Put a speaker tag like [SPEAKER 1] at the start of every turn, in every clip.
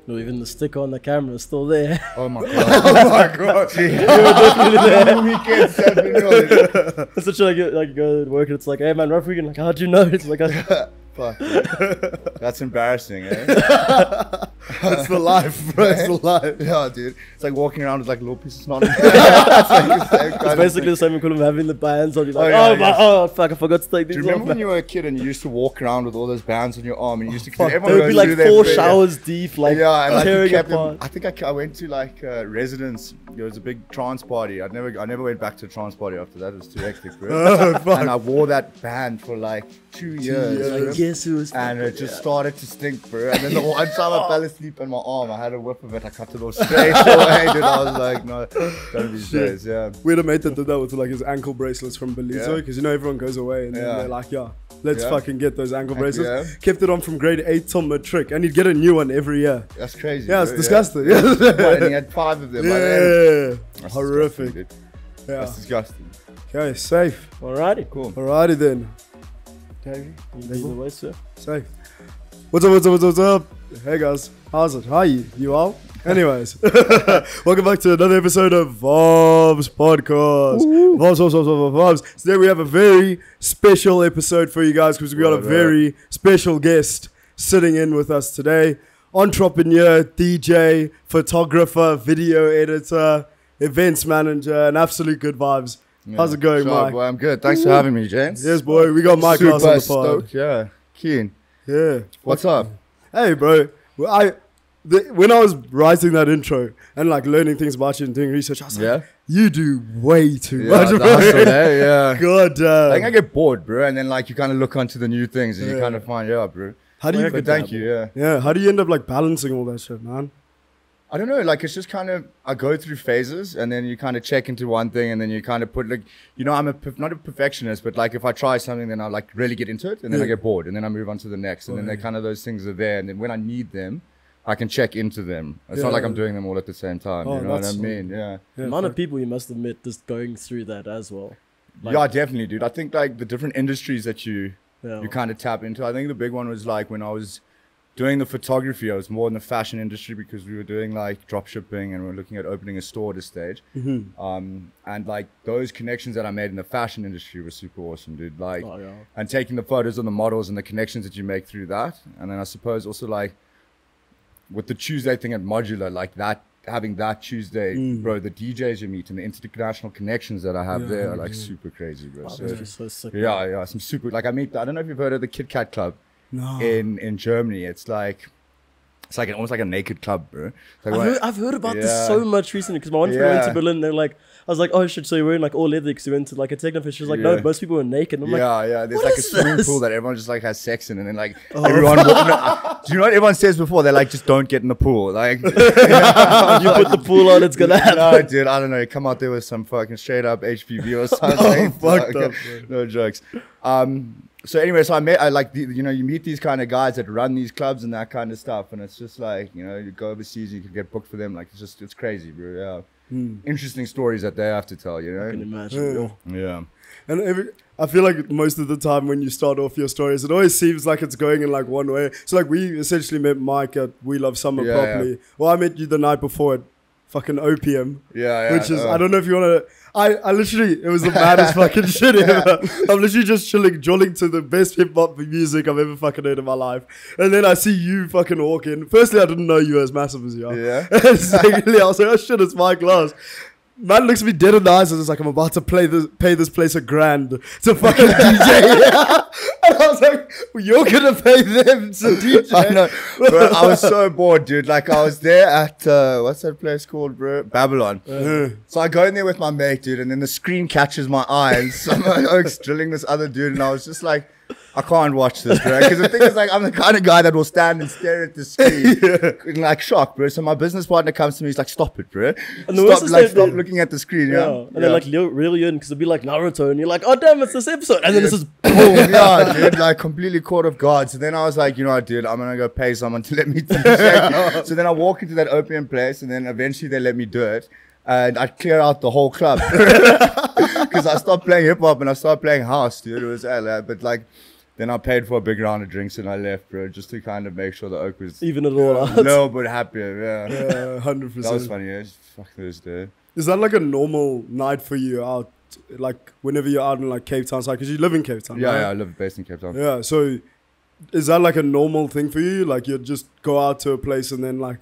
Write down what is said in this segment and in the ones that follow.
[SPEAKER 1] No, even the sticker on the camera is still there.
[SPEAKER 2] Oh my god. Oh my god. Weekend 7
[SPEAKER 1] It's such like go to work and it's like, hey man, rough weekend. Like, how'd you know? It's like,
[SPEAKER 2] fuck. That's embarrassing, eh?
[SPEAKER 3] That's the life, bro. It's the life.
[SPEAKER 2] Yeah, dude. It's like walking around with like a little piece of snot. It's
[SPEAKER 1] basically the same in Kulum having the bands on. You're like,
[SPEAKER 2] oh
[SPEAKER 1] fuck, I forgot to take these
[SPEAKER 2] off. Do you remember
[SPEAKER 1] off,
[SPEAKER 2] when you were a kid and you used to walk around with all those bands on your arm and you used to
[SPEAKER 1] there would be like 4 showers deep, like tearing apart.
[SPEAKER 2] I think I went to like residence. It was a big trance party. I never went back to a trance party after that. It was too hectic, bro. And I wore that band for like 2 years.
[SPEAKER 1] Like, yes, it was.
[SPEAKER 2] And it just started to stink, bro. And then the one time I fell asleep in my arm, I had a whiff of it. I cut it off straight away, dude. I was like, no, don't be serious, yeah.
[SPEAKER 3] We had a mate that did that with like his ankle bracelets from Belize, because you know everyone goes away and then they're like, let's fucking get those ankle bracelets. Kept it on from grade 8 till matric, and he'd get a new one every year.
[SPEAKER 2] That's crazy.
[SPEAKER 3] Yeah, it's disgusting. Yeah.
[SPEAKER 2] And he had 5 of them.
[SPEAKER 3] Yeah, horrific.
[SPEAKER 2] Yeah, that's disgusting.
[SPEAKER 3] Okay, safe.
[SPEAKER 1] Alrighty,
[SPEAKER 2] cool.
[SPEAKER 3] Alrighty then.
[SPEAKER 1] Either way, sir.
[SPEAKER 3] Safe. What's up? Hey guys, how's it? How are you? You well? Anyways, welcome back to another episode of Vaabs podcast. Vaabs. Today we have a very special episode for you guys because we got a very special guest sitting in with us today. Entrepreneur, DJ, photographer, video editor, events manager, and absolute good vibes. Yeah. How's it going, Mike?
[SPEAKER 2] Boy, I'm good. Thanks for having me, gents.
[SPEAKER 3] Yes, boy. We got Mike Glass on the pod.
[SPEAKER 2] Yeah, keen.
[SPEAKER 3] Yeah.
[SPEAKER 2] What's up?
[SPEAKER 3] Hey, bro. Well, when I was writing that intro and like learning things about you and doing research, I was like, you do way too much, bro.
[SPEAKER 2] Yeah.
[SPEAKER 3] God damn.
[SPEAKER 2] I think I get bored, bro, and then like you kind of look onto the new things and you kind of find, bro.
[SPEAKER 3] How do you?
[SPEAKER 2] Thank you.
[SPEAKER 3] Yeah. How do you end up like balancing all that shit, man?
[SPEAKER 2] I don't know, like it's just kind of, I go through phases and then you kind of check into one thing and then you kind of put like, you know, I'm not a perfectionist, but like if I try something then I like really get into it and then I get bored and then I move on to the next and then they kind of, those things are there and then when I need them, I can check into them. It's not like I'm doing them all at the same time, you know what I mean? Yeah.
[SPEAKER 1] The amount of people you must have met just going through that as well.
[SPEAKER 2] Like, yeah, definitely, dude. I think like the different industries that you kind of tap into. I think the big one was like when I was doing the photography, I was more in the fashion industry because we were doing like drop shipping and we were looking at opening a store at a stage. And like those connections that I made in the fashion industry were super awesome, dude. Like, and taking the photos of the models and the connections that you make through that. And then I suppose also like with the Tuesday thing at Modular, like that, having that Tuesday, bro, the DJs you meet and the international connections that I have there are like super crazy, bro.
[SPEAKER 1] So sick,
[SPEAKER 2] some super, like I don't know if you've heard of the Kit Kat Club.
[SPEAKER 3] No.
[SPEAKER 2] In Germany, it's like almost like a naked club, bro.
[SPEAKER 1] Like I've heard about this so much recently because my one friend went to Berlin. They're like, I was like, oh shit, so you're wearing like all leather because you went to like a techno fest. She's like, no, most people are naked. And I'm like,
[SPEAKER 2] there's like a swimming pool that everyone just like has sex in, and then like everyone. Do you know what everyone says before? They're like, just don't get in the pool. Like, you
[SPEAKER 1] put the pool on, it's gonna happen.
[SPEAKER 2] No, dude, I don't know. You come out there with some fucking straight up HPV or something.
[SPEAKER 3] Fucked up.
[SPEAKER 2] No jokes. So anyway, so I like, you know, you meet these kind of guys that run these clubs and that kind of stuff. And it's just like, you know, you go overseas, you can get booked for them. Like, it's crazy, bro. Yeah. Interesting stories that they have to tell, you know?
[SPEAKER 1] I can imagine.
[SPEAKER 2] Yeah.
[SPEAKER 3] And I feel like most of the time when you start off your stories, it always seems like it's going in like one way. So like we essentially met Mike at We Love Summer properly. Yeah. Well, I met you the night before at fucking OPM. Which is, I don't know if you want to... I literally, it was the maddest fucking shit ever. I'm literally just jolling to the best hip-hop music I've ever fucking heard in my life. And then I see you fucking walk in. Firstly, I didn't know you were as massive as you are.
[SPEAKER 2] Yeah.
[SPEAKER 3] And secondly, I was like, oh shit, it's Mike Glass. Man looks at me dead in the eyes and it's like, I'm about to pay this place $1,000 to fucking DJ. And I was like, well, you're going to pay them to DJ.
[SPEAKER 2] I know. Bro, I was so bored, dude. Like, I was there at, what's that place called, bro? Babylon. So I go in there with my mate, dude, and then the screen catches my eye and someone Oak's drilling this other dude. And I was just like, I can't watch this, bro. Because the thing is, like, I'm the kind of guy that will stand and stare at the screen in, like, shock, bro. So my business partner comes to me, he's like, stop it, bro.
[SPEAKER 1] And
[SPEAKER 2] stop looking at the screen,
[SPEAKER 1] And they're like, really in, because it'll be like Naruto, and you're like, oh, damn, it's this episode. And then this is boom.
[SPEAKER 2] Dude, like, completely caught off guard. So then I was like, you know what, dude, I'm going to go pay someone to let me check. So then I walk into that opium place, and then eventually they let me do it. And I clear out the whole club. Because I stopped playing hip-hop, and I started playing house, dude. It was, but like... Then I paid for a big round of drinks and I left, bro, just to kind of make sure the Oak was
[SPEAKER 1] even it all out.
[SPEAKER 2] a little bit happier.
[SPEAKER 3] Yeah, 100%.
[SPEAKER 2] That was funny. Yeah, fuck those days.
[SPEAKER 3] Is that like a normal night for you out? Like whenever you're out in like Cape Town, because you live in Cape Town.
[SPEAKER 2] Yeah,
[SPEAKER 3] right?
[SPEAKER 2] yeah, I live based in Cape Town.
[SPEAKER 3] Yeah, so is that like a normal thing for you? Like you just go out to a place and then like.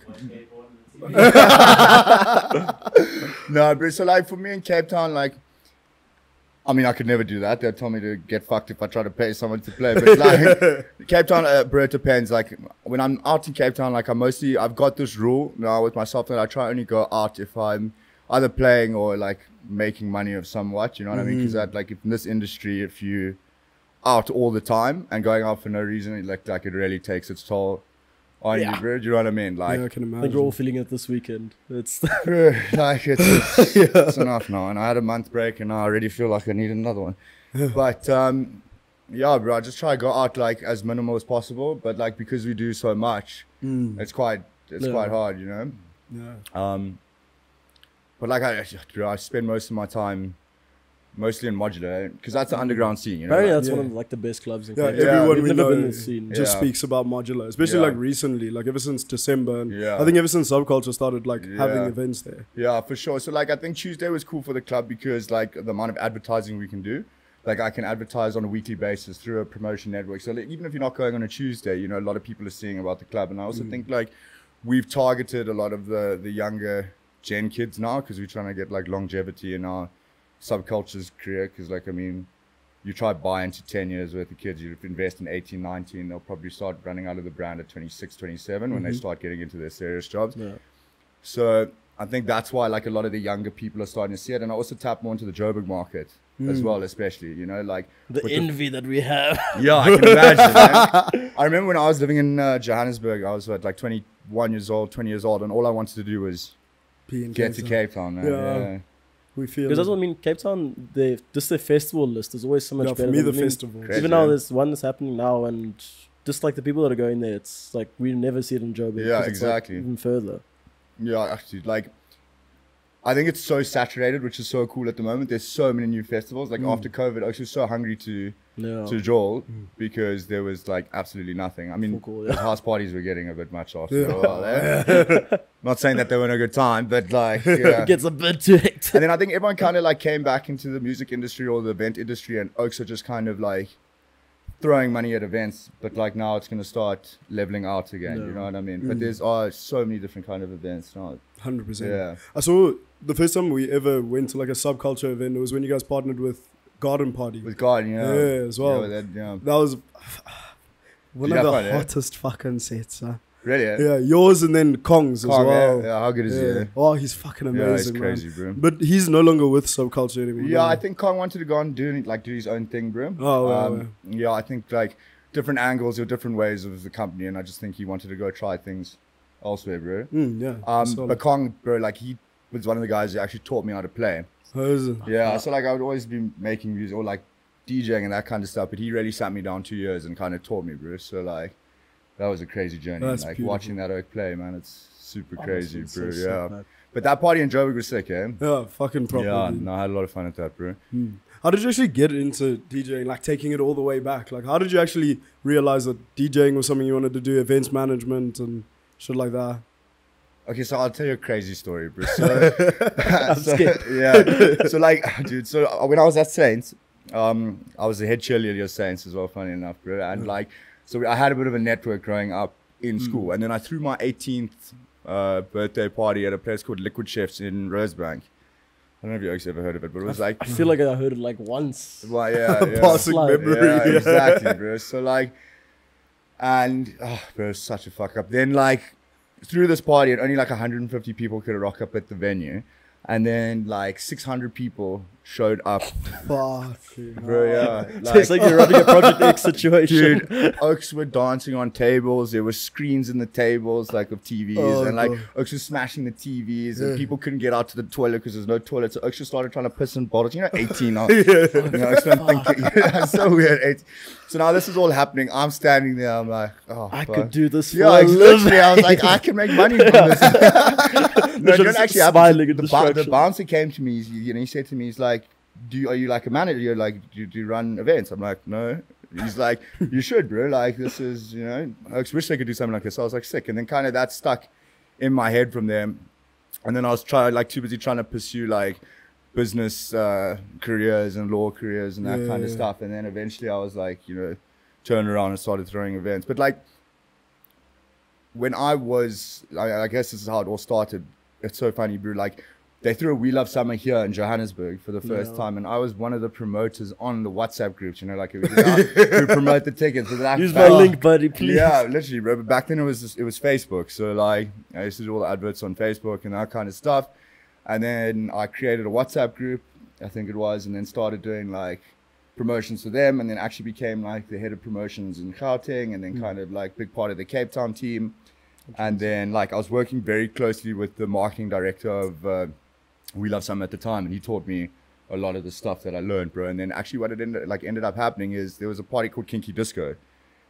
[SPEAKER 2] No, bro. So like for me in Cape Town, like, I mean, I could never do that. They'd tell me to get fucked if I try to pay someone to play. But like Cape Town, bro, it depends. Like when I'm out in Cape Town, like I've got this rule now with myself that I try only go out if I'm either playing or like making money of somewhat. You know what I mean? Because like in this industry, if you out all the time and going out for no reason, like it really takes its toll on you, bro. Do you know what I mean? Like,
[SPEAKER 3] yeah, I can imagine.
[SPEAKER 1] I think we're all feeling it this weekend. It's
[SPEAKER 2] like it's enough now. And I had a month break, and now I already feel like I need another one. But yeah, bro, I just try to go out like as minimal as possible. But like because we do so much, it's quite hard, you know.
[SPEAKER 3] Yeah.
[SPEAKER 2] But like I spend most of my time mostly in Modular because that's the underground scene, you know.
[SPEAKER 1] Apparently that's one of like the best clubs in Cape Town.
[SPEAKER 3] Everyone
[SPEAKER 1] We've
[SPEAKER 3] we
[SPEAKER 1] never
[SPEAKER 3] know
[SPEAKER 1] been in the scene.
[SPEAKER 3] just speaks about Modular, especially like recently, like ever since December, and I think ever since Subculture started like having events there.
[SPEAKER 2] Yeah, for sure. So like I think Tuesday was cool for the club because like the amount of advertising we can do. Like I can advertise on a weekly basis through a promotion network. So like, even if you're not going on a Tuesday, you know, a lot of people are seeing about the club. And I also think like we've targeted a lot of the younger gen kids now because we're trying to get like longevity in our Subculture's career. Because like, I mean, you try buy into 10 years worth of kids, you invest in 18, 19, they'll probably start running out of the brand at 26, 27 when they start getting into their serious jobs. Yeah. So I think that's why like a lot of the younger people are starting to see it. And I also tap more into the Joburg market as well, especially, you know, like
[SPEAKER 1] the envy that we have.
[SPEAKER 2] Yeah, I can imagine, man. I remember when I was living in Johannesburg, I was like 21 years old, 20 years old, and all I wanted to do was get to Cape Town, man. Yeah.
[SPEAKER 3] We feel
[SPEAKER 1] because that's what I mean. Cape Town, just the festival list is always so much better.
[SPEAKER 3] For me, the festival.
[SPEAKER 1] Even now, there's one that's happening now, and just like the people that are going there, it's like we never see it in Joburg.
[SPEAKER 2] Yeah, exactly.
[SPEAKER 1] Like even further.
[SPEAKER 2] Yeah, actually, like I think it's so saturated, which is so cool at the moment. There's so many new festivals. Like after COVID, I was just so hungry to Joel because there was like absolutely nothing. I mean, the house parties were getting a bit much after a while. Not saying that they weren't a good time, but like
[SPEAKER 1] it gets a bit too hectic.
[SPEAKER 2] And then I think everyone kind of like came back into the music industry or the event industry, and Oaks are just kind of like throwing money at events, but like now it's going to start leveling out again. You know what I mean? But there's so many different kind of events now.
[SPEAKER 3] 100%.
[SPEAKER 2] Yeah.
[SPEAKER 3] I saw the first time we ever went to like a Subculture event, it was when you guys partnered with Garden Party.
[SPEAKER 2] With Garden,
[SPEAKER 3] yeah, as well.
[SPEAKER 2] That
[SPEAKER 3] was one of the hottest fucking sets.
[SPEAKER 2] Really?
[SPEAKER 3] Yeah, yours and then Kong's as well.
[SPEAKER 2] Yeah, how good is he?
[SPEAKER 3] Oh, he's fucking amazing,
[SPEAKER 2] he's crazy,
[SPEAKER 3] man.
[SPEAKER 2] bro.
[SPEAKER 3] But he's no longer with Subculture anymore.
[SPEAKER 2] Yeah, I think Kong wanted to go on do his own thing, bro.
[SPEAKER 3] Oh, wow.
[SPEAKER 2] Yeah, I think like different angles or different ways of the company, and I just think he wanted to go try things elsewhere, bro. But Kong, bro, like he was one of the guys who actually taught me how to play. Yeah, so like I would always be making music or like DJing and that kind of stuff, but he really sat me down 2 years and kind of taught me, bro. So like that was a crazy journey.
[SPEAKER 3] That's
[SPEAKER 2] like
[SPEAKER 3] beautiful.
[SPEAKER 2] Watching that Oak play, man, it's super crazy, bro. Yeah. Sick, but that party in Joburg was sick, eh?
[SPEAKER 3] Yeah, fucking proper.
[SPEAKER 2] Yeah, no, I had a lot of fun at that, bro.
[SPEAKER 3] How did you actually get into DJing, like taking it all the way back? Like, how did you actually realize that DJing was something you wanted to do, events management and shit like that?
[SPEAKER 2] Okay, so I'll tell you a crazy story, bro. So like, dude, so when I was at Saints, I was the head cheerleader at Saints as well, funny enough, bro. And like, so I had a bit of a network growing up in school. And then I threw my 18th birthday party at a place called Liquid Chefs in Rosebank. I don't know if you guys ever heard of it, but it was like...
[SPEAKER 1] I feel like I heard it like once.
[SPEAKER 2] Well, yeah.
[SPEAKER 3] Passing memory.
[SPEAKER 2] Yeah, exactly, bro. So like, and, bro, such a fuck up. Then like, through this party, and only like 150 people could rock up at the venue. And then like 600 people showed up.
[SPEAKER 3] Fuck.
[SPEAKER 2] Bro, yeah.
[SPEAKER 1] Like, it's like you're running a Project X situation.
[SPEAKER 2] Dude, Oaks were dancing on tables. There were screens in the tables like of TVs. And like Oaks was smashing the TVs. And people couldn't get out to the toilet because there's no toilet. So Oaks just started trying to piss in bottles. You know, 18. Oaks don't think it's so weird. 18. So now this is all happening. I'm standing there. I'm like,
[SPEAKER 1] I could do this.
[SPEAKER 2] Yeah, literally. I was like, I can make money from this. No, it didn't actually happen. The bouncer came to me. He said to me, he's like, are you like a manager? You're like, do you run events? I'm like, no. He's like, you should, bro. Like, this is, you know, I wish I could do something like this. I was like, sick. And then kind of that stuck in my head from there. And then I was too busy trying to pursue like business careers and law careers and that kind of stuff. And then eventually I was like, you know, turned around and started throwing events. But like, when I guess this is how it all started. It's so funny, bro. Like, they threw a We Love Summer here in Johannesburg for the first time, and I was one of the promoters on the WhatsApp groups, you know, like who promote the tickets. So
[SPEAKER 1] use my link, buddy, please.
[SPEAKER 2] Yeah, literally, bro. But back then it was Facebook, so like I used to do all the adverts on Facebook and that kind of stuff. And then I created a WhatsApp group, I think it was, and then started doing like promotions for them, and then actually became like the head of promotions in Gauteng, and then kind of like big part of the Cape Town team. And then like I was working very closely with the marketing director of We Love Summer at the time, and he taught me a lot of the stuff that I learned, bro. And then actually what it ended up happening is there was a party called Kinky Disco,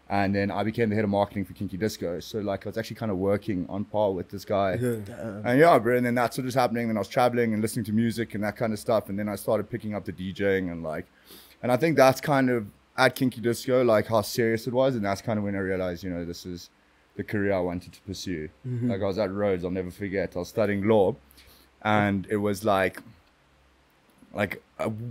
[SPEAKER 2] and then I became the head of marketing for Kinky Disco. So like I was actually kind of working on par with this guy. And yeah, bro, and then that's what was happening. Then I was traveling and listening to music and that kind of stuff, and then I started picking up the DJing and I think that's kind of at Kinky Disco, like how serious it was, and that's kind of when I realized, you know, this is the career I wanted to pursue. Like I was at Rhodes, I'll never forget. I was studying law, and it was like and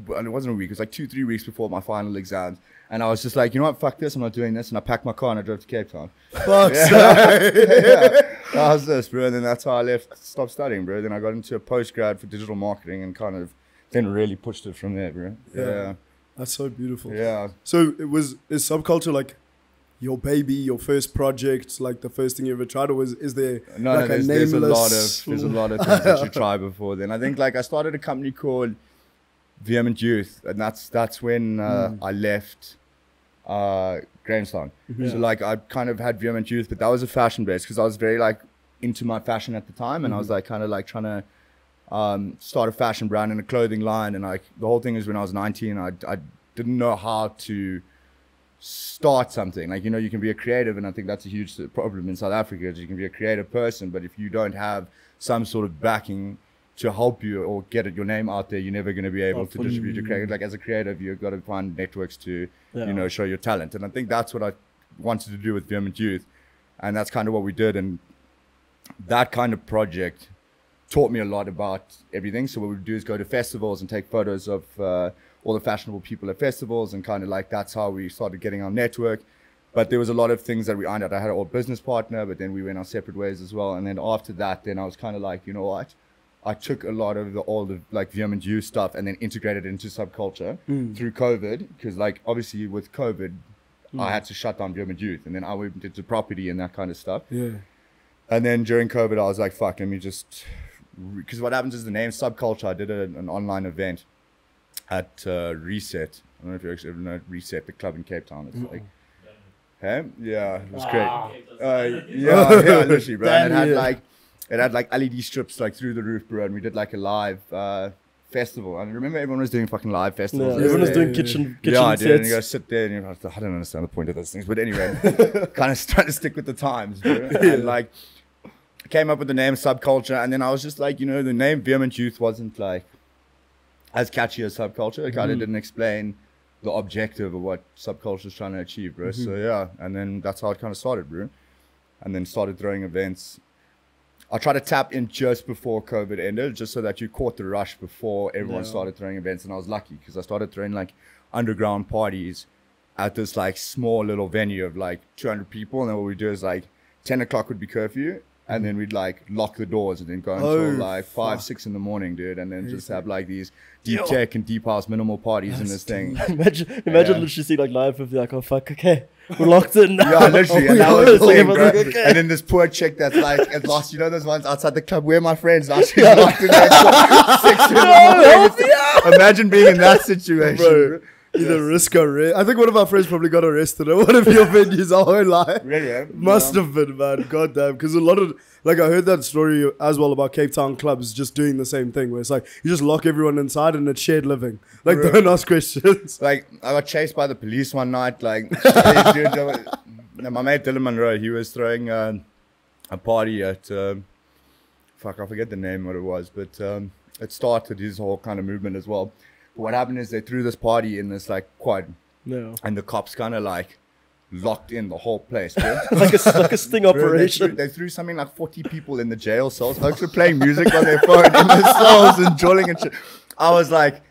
[SPEAKER 2] it wasn't a week, it was like 2-3 weeks before my final exams, and I was just like, you know what, fuck this, I'm not doing this, and I packed my car and I drove to Cape Town.
[SPEAKER 3] Fuck.
[SPEAKER 2] That was this, bro. And then that's how I stopped studying, bro. Then I got into a post-grad for digital marketing and kind of then really pushed it from there, bro. Yeah.
[SPEAKER 3] That's so beautiful.
[SPEAKER 2] Yeah.
[SPEAKER 3] So is Subculture like your baby, your first project, like the first thing you ever tried, or is there like
[SPEAKER 2] there's a lot of things that you try before then. I think like I started a company called Vehement Youth, and that's when I left Grahamstown. So like I kind of had Vehement Youth, but that was a fashion base because I was very like into my fashion at the time, and I was like kind of like trying to start a fashion brand and a clothing line, and like the whole thing is when I was 19, I didn't know how to start something. Like, you know, you can be a creative, and I think that's a huge problem in South Africa, is you can be a creative person, but if you don't have some sort of backing to help you or get your name out there, you're never going to be able to distribute your creative. Like as a creative, you've got to find networks to you know, show your talent, and I think that's what I wanted to do with Vehement Youth, and that's kind of what we did. And that kind of project taught me a lot about everything. So what we would do is go to festivals and take photos of all the fashionable people at festivals, and kind of like that's how we started getting our network. But there was a lot of things that we ironed out. I had an old business partner, but then we went our separate ways as well. And then after that, then I was kind of like, you know what? I took a lot of all the like Vehement Youth stuff and then integrated it into Subculture through COVID, because like obviously with COVID, I had to shut down Vehement Youth, and then I went into property and that kind of stuff. And then during COVID, I was like, fuck, let me just, because what happens is the name Subculture, I did an online event at Reset. I don't know if you actually ever know Reset, the club in Cape Town. It's like, hey, yeah, it was great. Yeah, literally, bro. And it had like LED strips like through the roof, bro. And we did like a live festival. And I remember everyone was doing fucking live festivals.
[SPEAKER 1] Everyone was doing kitchen
[SPEAKER 2] yeah,
[SPEAKER 1] sets.
[SPEAKER 2] dude. And you go sit there and you're like, I don't understand the point of those things. But anyway, kind of trying to stick with the times, bro. And like, came up with the name Subculture. And then I was just like, you know, the name Vehement Youth wasn't like as catchy as Subculture. It kind of didn't explain the objective of what Subculture is trying to achieve, bro. So yeah, and then that's how it kind of started, bro. And then started throwing events. I tried to tap in just before COVID ended, just so that you caught the rush before everyone started throwing events. And I was lucky because I started throwing like underground parties at this like small little venue of like 200 people. And then what we do is like 10 o'clock would be curfew. And then we'd like lock the doors and then go until like 5, 6 in the morning, dude. And then just have like these deep tech and deep house minimal parties in this thing.
[SPEAKER 1] Imagine literally seeing like live with like, oh fuck, okay, we're locked in now.
[SPEAKER 2] Yeah, literally. And that was the thing, bro. Okay. And then this poor chick that's like at lost, you know those ones outside the club, where my friends, now she's locked in there until 6 in the morning. Imagine being in that situation, bro.
[SPEAKER 3] Either risk or risk. I think one of our friends probably got arrested at one of your venues our whole life.
[SPEAKER 2] Really? Yeah?
[SPEAKER 3] Must have been, man. God damn. Because a lot of, like, I heard that story as well about Cape Town clubs just doing the same thing, where it's like you just lock everyone inside and it's shared living. Like, don't ask questions.
[SPEAKER 2] Like, I got chased by the police one night. Like, my mate Dylan Monroe, he was throwing a party at, fuck, I forget the name what it was, but it started his whole kind of movement as well. But what happened is they threw this party in this like quad
[SPEAKER 1] No.
[SPEAKER 2] And the cops kind of like locked in the whole place, bro.
[SPEAKER 1] like a sting operation.
[SPEAKER 2] They threw something like 40 people in the jail cells. Folks were playing music on their phone in the cells and drilling and shit. I was like,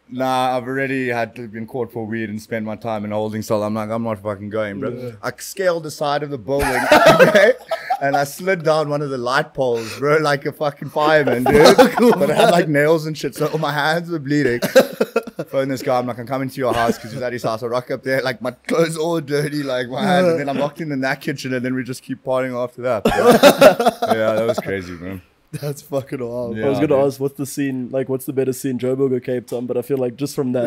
[SPEAKER 2] nah, I've already been caught for weed and spent my time in a holding cell. I'm like, I'm not fucking going, bro. Yeah. I scaled the side of the building, okay? And I slid down one of the light poles, bro, like a fucking fireman, dude. But I had like nails and shit, so my hands were bleeding. Phone this guy, I'm like, I'm coming to your house because he's at his house. I rock up there, like my clothes all dirty, like my hands, and then I'm locked in that kitchen, and then we just keep partying after that. Yeah, that was crazy, man.
[SPEAKER 3] That's fucking wild.
[SPEAKER 1] Yeah, I was gonna ask, what's the scene like? What's the better scene, Joburg or Cape Town? But I feel like just from that,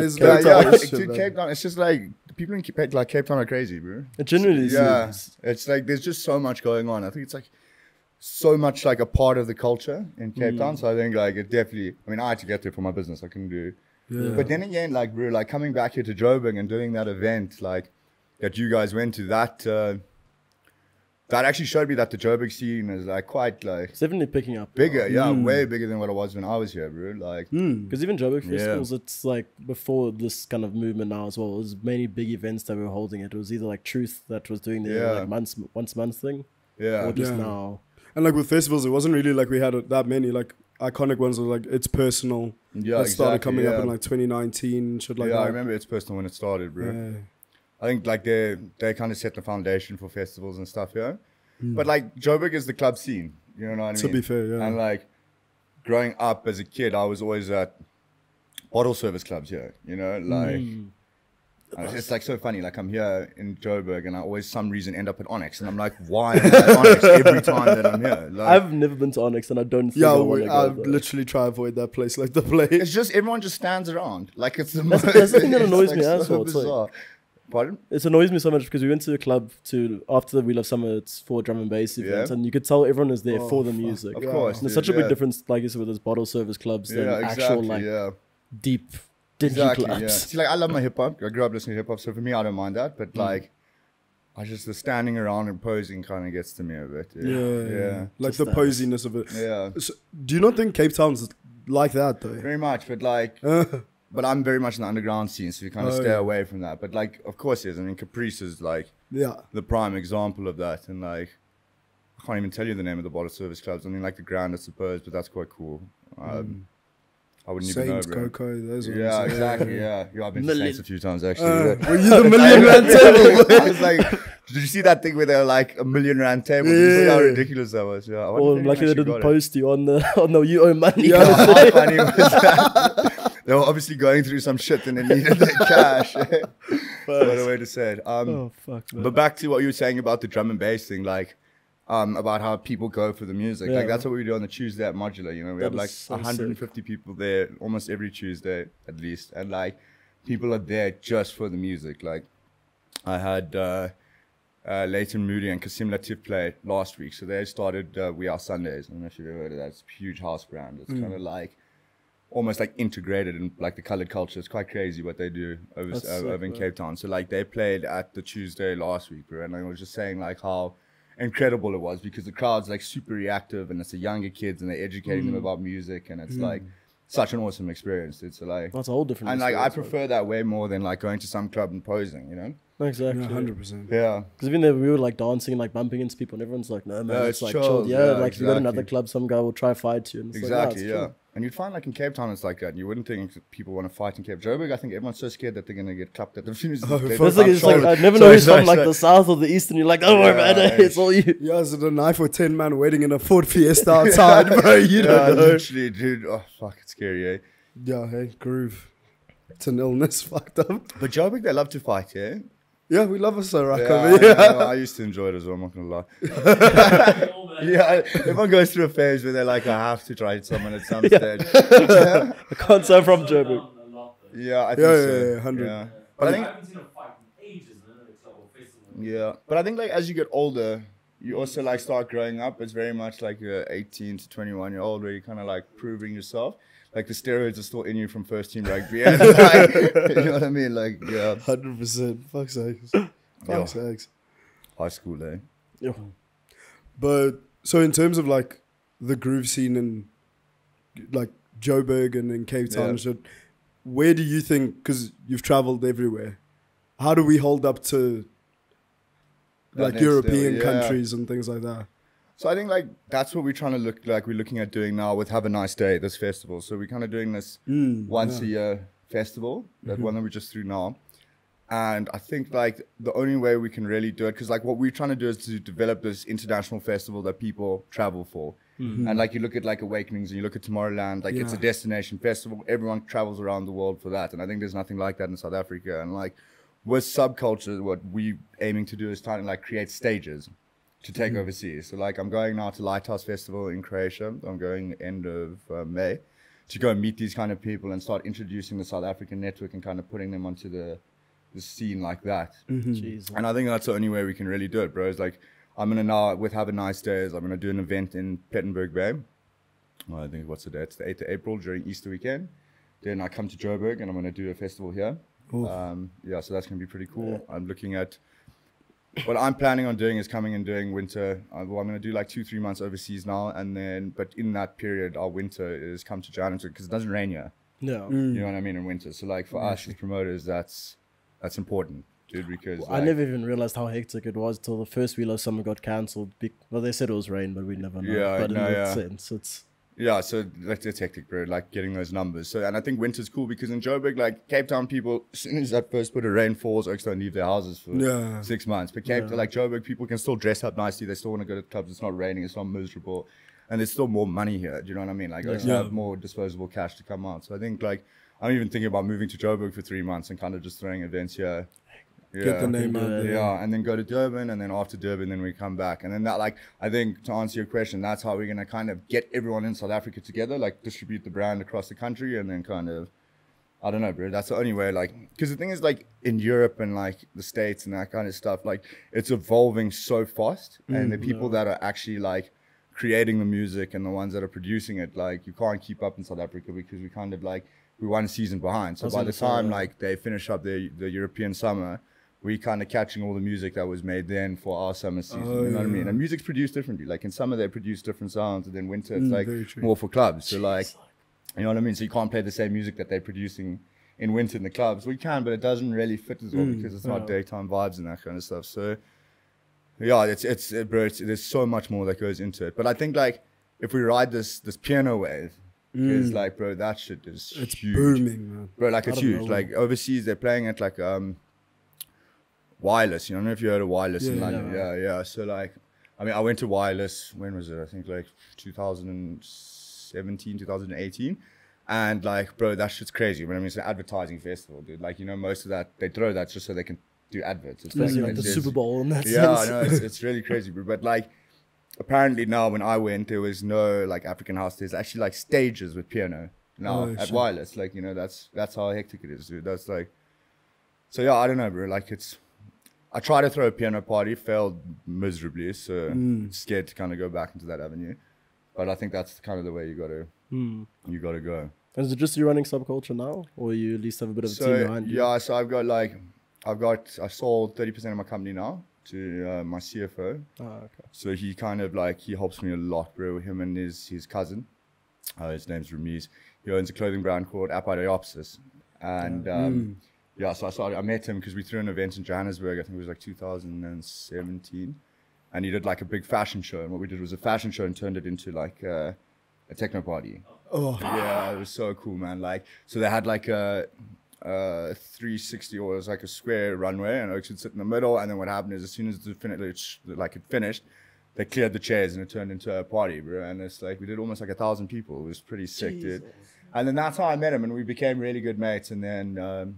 [SPEAKER 2] Cape Town. It's just like people in Cape Town are crazy, bro.
[SPEAKER 1] It genuinely
[SPEAKER 2] seems. It's like there's just so much going on. I think it's like so much like a part of the culture in Cape Town. So I think like it definitely. I mean, I had to get there for my business. I couldn't do. Yeah. But then again, like bro, like coming back here to Joburg and doing that event, like that you guys went to, that actually showed me that the Joburg scene is like quite like
[SPEAKER 1] it's definitely picking up.
[SPEAKER 2] Bigger, way bigger than what it was when I was here, bro. Like,
[SPEAKER 1] because even Joburg festivals, it's like before this kind of movement now as well. It was many big events that we were holding. It was either like Truth that was doing the like once a month thing, or just now.
[SPEAKER 3] And like with festivals, it wasn't really like we had that many like iconic ones. Were like It's Personal.
[SPEAKER 2] Yeah,
[SPEAKER 3] that started coming up in like 2019, shit like that.
[SPEAKER 2] Yeah, I remember It's Personal when it started, bro. Yeah. I think like they kind of set the foundation for festivals and stuff, yeah. But like Joburg is the club scene, you know what I mean?
[SPEAKER 3] To be fair, yeah.
[SPEAKER 2] And like growing up as a kid, I was always at bottle service clubs here, you know, like it's like so funny. Like I'm here in Joburg and I always some reason end up at Onyx and I'm like, why am I at Onyx every time that I'm here? Like,
[SPEAKER 1] I've never been to Onyx and I don't think
[SPEAKER 3] I literally try to avoid that place like the plague.
[SPEAKER 2] It's just everyone just stands around. Like it's the
[SPEAKER 1] that's the thing that annoys me as well.
[SPEAKER 2] Bizarre. Pardon?
[SPEAKER 1] It annoys me so much because we went to a club after the We Love Summer, it's for drum and bass events, and you could tell everyone is there for the music.
[SPEAKER 2] Of course.
[SPEAKER 1] And there's such a big difference, like you said, with those bottle service clubs than actual deep dingy clubs.
[SPEAKER 2] See, like I love my hip hop. I grew up listening to hip hop, so for me, I don't mind that. But like, the standing around and posing kind of gets to me a bit. Yeah.
[SPEAKER 3] Like just the posiness of it.
[SPEAKER 2] Yeah.
[SPEAKER 3] So, do you not think Cape Town's like that though?
[SPEAKER 2] Very much, but like. But I'm very much in the underground scene, so you kind of stay away from that. But like, of course, yes. I mean, Caprice is like the prime example of that. And like, I can't even tell you the name of the bottle service clubs. I mean, like the Grand, I suppose, but that's quite cool. I wouldn't even know, bro.
[SPEAKER 3] Coco, those ones.
[SPEAKER 2] Yeah, exactly. Yeah, I've been to Saints a few times actually.
[SPEAKER 3] Were you the million rand table?
[SPEAKER 2] I was like, did you see that thing where they were like a million rand table? Yeah. You see how ridiculous that was? Yeah.
[SPEAKER 1] Or lucky they didn't post you on the you owe money.
[SPEAKER 2] Yeah, how funny was that? They were obviously going through some shit and they needed their cash. What a way to say it.
[SPEAKER 1] Fuck, man.
[SPEAKER 2] But back to what you were saying about the drum and bass thing, like about how people go for the music. Like that's what we do on the Tuesday at Modular. You know, we have like 150 people there almost every Tuesday at least, and like people are there just for the music. Like I had Leighton Moody and Kasim Latif play last week, so they started We Are Sundays. I don't know if you've ever heard of that. It's a huge house brand. It's kind of like almost like integrated in like the colored culture. It's quite crazy what they do over in Cape Town. So like they played at the Tuesday last week, bro, and I was just saying like how incredible it was because the crowd's like super reactive and it's the younger kids and they're educating them about music and it's like such an awesome experience. It's like
[SPEAKER 1] that's a whole different.
[SPEAKER 2] And like I prefer that way more than like going to some club and posing, you know.
[SPEAKER 1] Exactly.
[SPEAKER 3] 100%.
[SPEAKER 2] Yeah.
[SPEAKER 1] Because even there we were like dancing and like bumping into people and everyone's like, no man, it's like chill. Yeah, like if you go to another club, some guy will try fight you. And it's
[SPEAKER 2] exactly.
[SPEAKER 1] Like,
[SPEAKER 2] yeah. And you'd find like in Cape Town it's like that. You wouldn't think people want to fight in Cape Joburg. I think everyone's so scared that they're gonna get clapped at the finish.
[SPEAKER 1] It's like I never know who's from like the south or the east, and you're like, don't worry about it, it's all you.
[SPEAKER 3] Yeah, is it a 9 for 10 man waiting in a Ford Fiesta outside, bro? You don't know.
[SPEAKER 2] Literally, dude. Oh fuck, it's scary, eh?
[SPEAKER 3] Yeah, hey, groove. It's an illness, fucked up.
[SPEAKER 2] But Joburg, they love to fight, yeah.
[SPEAKER 3] Yeah, we love us so rock
[SPEAKER 2] I used to enjoy it as well, I'm not gonna lie. Yeah, everyone goes through a phase where they're like, I have to try someone at some stage.
[SPEAKER 1] I can't say from Joburg.
[SPEAKER 2] Yeah, I think so.
[SPEAKER 3] Yeah, 100.
[SPEAKER 2] Yeah. But I think,
[SPEAKER 4] haven't seen a fight in ages,
[SPEAKER 2] yeah, but I think like as you get older, you also like start growing up. It's very much like you're 18 to 21 year old where you're kind of like proving yourself. Like the steroids are still in you from first team rugby. And like, you know what I mean? Like, yeah.
[SPEAKER 3] 100%. Fuck sakes. Fuck sakes.
[SPEAKER 2] High school, eh?
[SPEAKER 1] Yeah.
[SPEAKER 3] But so in terms of like the groove scene in like Joburg and in Cape Town and shit, where do you think, because you've traveled everywhere, how do we hold up to like European countries and things like that?
[SPEAKER 2] So I think like that's what we're trying to look like. We're looking at doing now with Have a Nice Day, this festival. So we're kind of doing this once a year festival, that one that we just threw now. And I think like the only way we can really do it, because like what we're trying to do is to develop this international festival that people travel for. And like you look at like Awakenings and you look at Tomorrowland, like it's a destination festival. Everyone travels around the world for that. And I think there's nothing like that in South Africa. And like with Subculture, what we're aiming to do is trying to like create stages to take overseas. So like I'm going now to Lighthouse Festival in Croatia. I'm going end of May to go and meet these kind of people and start introducing the South African network and kind of putting them onto the scene like that. And I think that's the only way we can really do it, bro. It's like I'm gonna now with Have a Nice Days, I'm gonna do an event in Plettenberg Bay. Well, I think what's the date? It's the 8th of April during Easter weekend. Then I come to Joburg and I'm gonna do a festival here. Yeah, so that's gonna be pretty cool. I'm looking at what I'm planning on doing is coming and doing winter. Well, I'm going to do like 2-3 months overseas now, and then, but in that period, our winter is come to Johannesburg because it doesn't rain here.
[SPEAKER 1] No,
[SPEAKER 2] you know what I mean, in winter. So like for us as promoters, that's important, dude. Because
[SPEAKER 1] I never even realized how hectic it was till the first wheel of summer got cancelled. Well, they said it was rain, but we never know.
[SPEAKER 2] Yeah,
[SPEAKER 1] but in that sense, it's.
[SPEAKER 2] Yeah, so it's hectic, bro, like getting those numbers. So, and I think winter's cool because in Joburg, like Cape Town people, as soon as that first bit of rain falls, oaks don't leave their houses for 6 months. But like Joburg, people can still dress up nicely. They still want to go to clubs. It's not raining. It's not miserable. And there's still more money here. Do you know what I mean? Like, oaks have more disposable cash to come out. So I think, like, I'm even thinking about moving to Joburg for 3 months and kind of just throwing events here.
[SPEAKER 3] Get the name out there.
[SPEAKER 2] Yeah, and then go to Durban, and then after Durban, then we come back. And then that, like, I think to answer your question, that's how we're going to kind of get everyone in South Africa together, like distribute the brand across the country, and then kind of, I don't know, bro, that's the only way, like, because the thing is, like, in Europe and, like, the States and that kind of stuff, like, it's evolving so fast, and the people that are actually, like, creating the music and the ones that are producing it, like, you can't keep up in South Africa because we kind of, like, we're 1 season behind. So by the time, like, they finish up the European summer, we kind of catching all the music that was made then for our summer season. You know what I mean? And music's produced differently. Like in summer, they produce different sounds, and then winter, it's like more for clubs. So like, you know what I mean? So you can't play the same music that they're producing in winter in the clubs. We can, but it doesn't really fit as well because it's not daytime vibes and that kind of stuff. So yeah, bro, there's so much more that goes into it. But I think like if we ride this piano wave, it's like, bro, that shit is
[SPEAKER 3] it's
[SPEAKER 2] huge.
[SPEAKER 3] Booming, man.
[SPEAKER 2] Bro, like it's huge. Like overseas, they're playing it like Wireless, you know, I don't know if you heard of Wireless in London. Yeah. So like, I mean, I went to Wireless, when was it? I think like 2017, 2018. And like, bro, that shit's crazy. But I mean, it's an advertising festival, dude. Like, you know, most of that, they throw that just so they can do adverts. It's
[SPEAKER 1] like the Super Bowl in that sense.
[SPEAKER 2] Yeah, no, it's really crazy, bro. But like, apparently now when I went, there was no like African house. There's actually like stages with piano now at Wireless. Like, you know, that's how hectic it is, dude. That's like, so yeah, I don't know, bro. Like I tried to throw a piano party, failed miserably, so scared to kind of go back into that avenue. But I think that's kind of the way you gotta go.
[SPEAKER 1] And is it just you running Subculture now, or you at least have a bit of a team behind you?
[SPEAKER 2] Yeah, so I sold 30% of my company now to my CFO.
[SPEAKER 1] Oh, okay.
[SPEAKER 2] So he kind of like, he helps me a lot, bro. Him and his cousin, his name's Ramiz. He owns a clothing brand called Apodiopsis. And yeah, so I met him because we threw an event in Johannesburg. I think it was like 2017, and he did like a big fashion show. And what we did was a fashion show and turned it into like a techno party. Oh, yeah, it was so cool, man. Like, so they had like a 360, or it was like a square runway, and Oaks would sit in the middle. And then what happened is, as soon as it finished, they cleared the chairs and it turned into a party, bro. And it's like we did almost like 1,000 people. It was pretty sick, dude. And then that's how I met him, and we became really good mates. And then.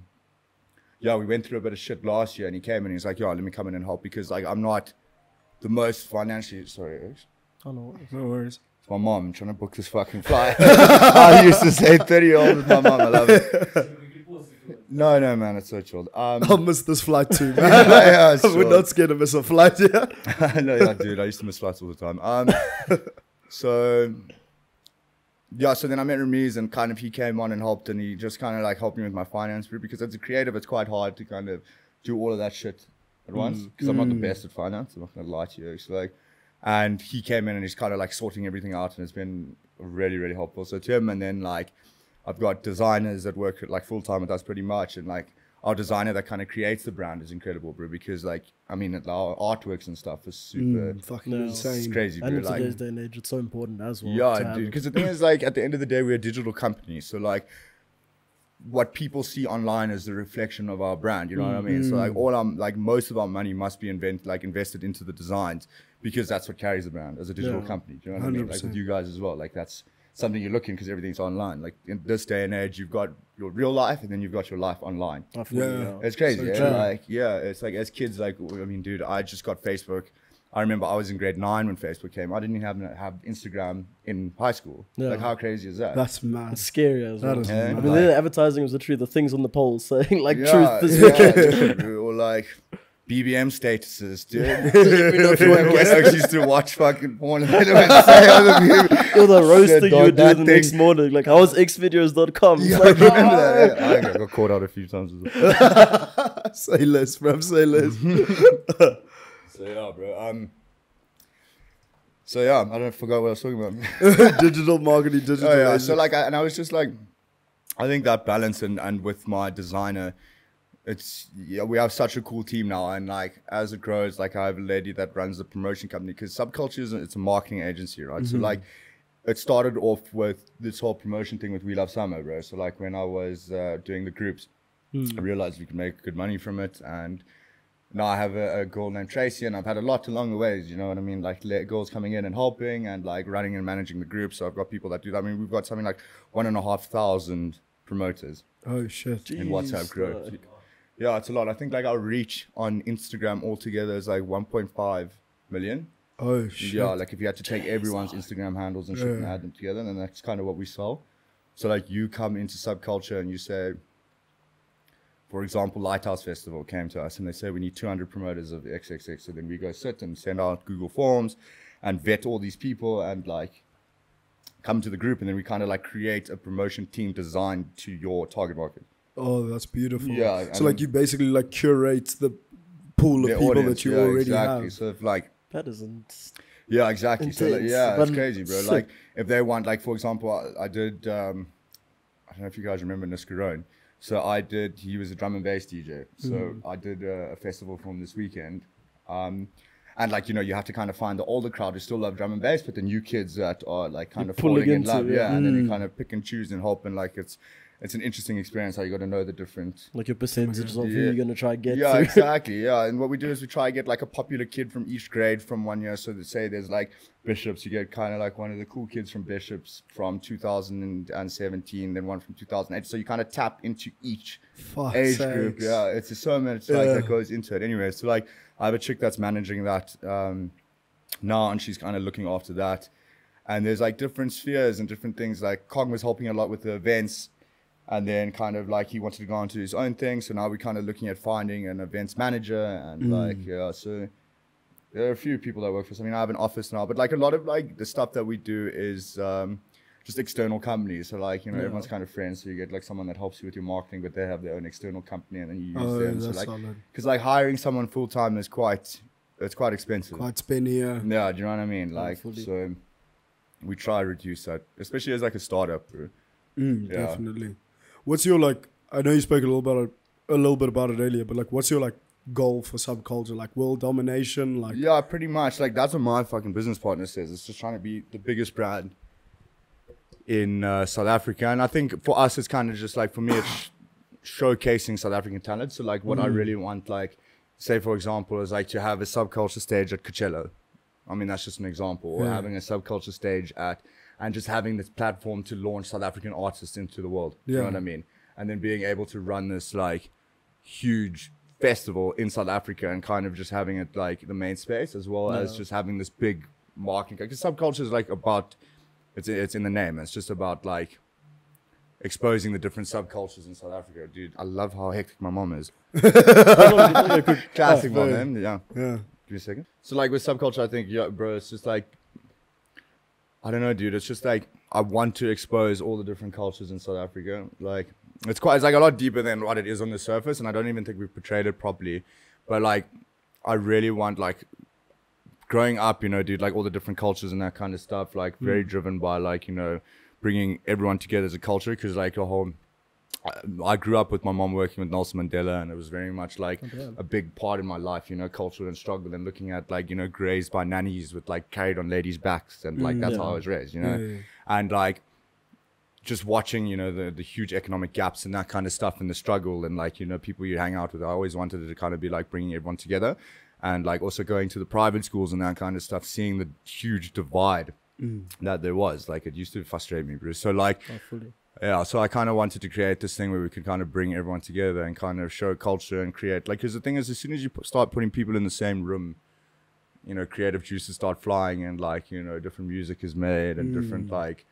[SPEAKER 2] Yeah, we went through a bit of shit last year, and he came and he's like, "Yo, let me come in and help because like I'm not the most financially sorry."
[SPEAKER 1] Oh no
[SPEAKER 3] worries.
[SPEAKER 2] It's my mom trying to book this fucking flight. I used to say 30-year-old with my mom. I love it. No, man, it's so chilled.
[SPEAKER 3] I'll miss this flight too, man. We're not scared to miss a flight, yeah.
[SPEAKER 2] No, yeah, dude, I used to miss flights all the time. So then I met Ramiz, and kind of he came on and helped, and he just kind of like helped me with my finance group because as a creative, it's quite hard to kind of do all of that shit at once because I'm not the best at finance. I'm not gonna lie to you. It's like, and he came in and he's kind of like sorting everything out, and it's been really, really helpful. So to him, and then like I've got designers that work like full time with us pretty much, and like our designer that kind of creates the brand is incredible, bro. Because like, I mean, our artworks and stuff is super
[SPEAKER 3] fucking insane.
[SPEAKER 2] It's crazy, bro.
[SPEAKER 1] And in
[SPEAKER 2] like,
[SPEAKER 1] today's day and age, it's so important as well.
[SPEAKER 2] Yeah, dude. Because the thing is, like, at the end of the day, we're a digital company. So like, what people see online is the reflection of our brand. You know what I mean? So like, most of our money must be invested into the designs, because that's what carries the brand as a digital company. Do you know what I mean? Like with you guys as well. Like that's something you're looking, because everything's online. Like in this day and age, you've got your real life and then you've got your life online. It's crazy. So like, it's like as kids, like, I mean, dude, I just got Facebook. I remember I was in grade 9 when Facebook came. I didn't even have Instagram in high school. Like, how crazy is that?
[SPEAKER 3] That's mad.
[SPEAKER 1] It's scary as well.
[SPEAKER 3] I
[SPEAKER 1] mean, the advertising was literally the things on the polls saying like truth this weekend.
[SPEAKER 2] Or like BBM statuses, dude. I used to watch fucking porn and then say other people.
[SPEAKER 1] Or the roaster you would do the next morning. Like, howsxvideos.com.
[SPEAKER 2] Yeah, like, I remember that. I got caught out a few times as well.
[SPEAKER 3] Say less, bro. Say less.
[SPEAKER 2] So yeah, bro. I forgot what I was talking about.
[SPEAKER 3] Digital marketing, digital.
[SPEAKER 2] Oh, yeah. So like, I was just like, I think that balance and with my designer, we have such a cool team now, and like as it grows, like I have a lady that runs the promotion company, because Subculture it's a marketing agency, right? So like, it started off with this whole promotion thing with We Love Summer, bro. So like when I was doing the groups, I realized we could make good money from it, and now I have a girl named Tracy, and I've had a lot along the ways, you know what I mean? Like girls coming in and helping, and like running and managing the group. So I've got people that do that. I mean, we've got something like 1,500 promoters.
[SPEAKER 3] Oh shit!
[SPEAKER 2] In WhatsApp group. Yeah, it's a lot. I think like our reach on Instagram altogether is like 1.5 million.
[SPEAKER 3] Oh shit!
[SPEAKER 2] Yeah, like if you had to take everyone's Instagram handles and shit and add them together, then that's kind of what we sell. So like you come into Subculture and you say, for example, Lighthouse Festival came to us and they say we need 200 promoters of XXX. So then we go sit and send out Google Forms and vet all these people and like come to the group, and then we kind of like create a promotion team designed to your target market.
[SPEAKER 3] Oh, that's beautiful.
[SPEAKER 2] Yeah.
[SPEAKER 3] So like you basically like curate the pool of people audience, that you already have.
[SPEAKER 2] So if like
[SPEAKER 1] that isn't.
[SPEAKER 2] Yeah, exactly.
[SPEAKER 1] Intense,
[SPEAKER 2] so like, yeah, it's crazy, bro.
[SPEAKER 1] Sick.
[SPEAKER 2] Like if they want, like for example, I did. I don't know if you guys remember Niskarone. So he was a drum and bass DJ. So I did a festival for him this weekend. And like, you know, you have to kind of find the older crowd who still love drum and bass, but the new kids that are like kind of falling in love. Yeah. And then you kind of pick and choose and hope, and like it's an interesting experience how you got to know the different...
[SPEAKER 1] Like your percentages of who you're going to try and get
[SPEAKER 2] Yeah,
[SPEAKER 1] through.
[SPEAKER 2] exactly. Yeah. And what we do is we try and get like a popular kid from each grade from 1 year. So to say there's like Bishops, you get kind of like one of the cool kids from Bishops from 2017, then one from 2008. So you kind of tap into each age group. Yeah, it's just so much like that goes into it. Anyway, so like I have a chick that's managing that now, and she's kind of looking after that. And there's like different spheres and different things. Like Cog was helping a lot with the events. And then kind of like he wanted to go on to his own thing. So now we're kind of looking at finding an events manager and like, yeah, so there are a few people that work for us. I mean, I have an office now, but like a lot of like the stuff that we do is just external companies. So like, you know, everyone's kind of friends. So you get like someone that helps you with your marketing, but they have their own external company and then you use them. So like, because like hiring someone full time is quite expensive.
[SPEAKER 3] Quite spendy, yeah.
[SPEAKER 2] Yeah, do you know what I mean? Like, so we try to reduce that, especially as like a startup, bro.
[SPEAKER 3] Definitely. What's your like? I know you spoke a little bit about it earlier, but like, what's your like goal for Subculture? Like world domination? Like
[SPEAKER 2] yeah, pretty much. Like that's what my fucking business partner says. It's just trying to be the biggest brand in South Africa, and I think for us, it's kind of just like for me, it's showcasing South African talent. So like, what I really want, like, say for example, is like to have a Subculture stage at Coachella. I mean, that's just an example. Or having a Subculture stage and just having this platform to launch South African artists into the world. You know what I mean? And then being able to run this like huge festival in South Africa and kind of just having it like the main space, as well as just having this big marketing. Because Subculture is like about, it's in the name. It's just about like exposing the different subcultures in South Africa. Dude, I love how hectic my mom is. Classic mom, man. Yeah. Give me a second. So like with Subculture, I think, yeah, bro, it's just like, I don't know, dude. It's just like I want to expose all the different cultures in South Africa. Like it's like a lot deeper than what it is on the surface, and I don't even think we've portrayed it properly. But like, I really want, like, growing up, you know, dude, like all the different cultures and that kind of stuff. Like very driven by like, you know, bringing everyone together as a culture, because like a whole I grew up with my mom working with Nelson Mandela, and it was very much like a big part in my life, you know, culture and struggle, and looking at like, you know, grazed by nannies with like carried on ladies' backs, and like that's how I was raised, you know, and like just watching, you know, the huge economic gaps and that kind of stuff, and the struggle, and like, you know, people you hang out with. I always wanted it to kind of be like bringing everyone together, and like also going to the private schools and that kind of stuff, seeing the huge divide that there was. Like, it used to frustrate me, Bruce. So like, yeah, so I kind of wanted to create this thing where we could kind of bring everyone together and kind of show culture and create, like, because the thing is, as soon as you start putting people in the same room, you know, creative juices start flying, and like, you know, different music is made, and different like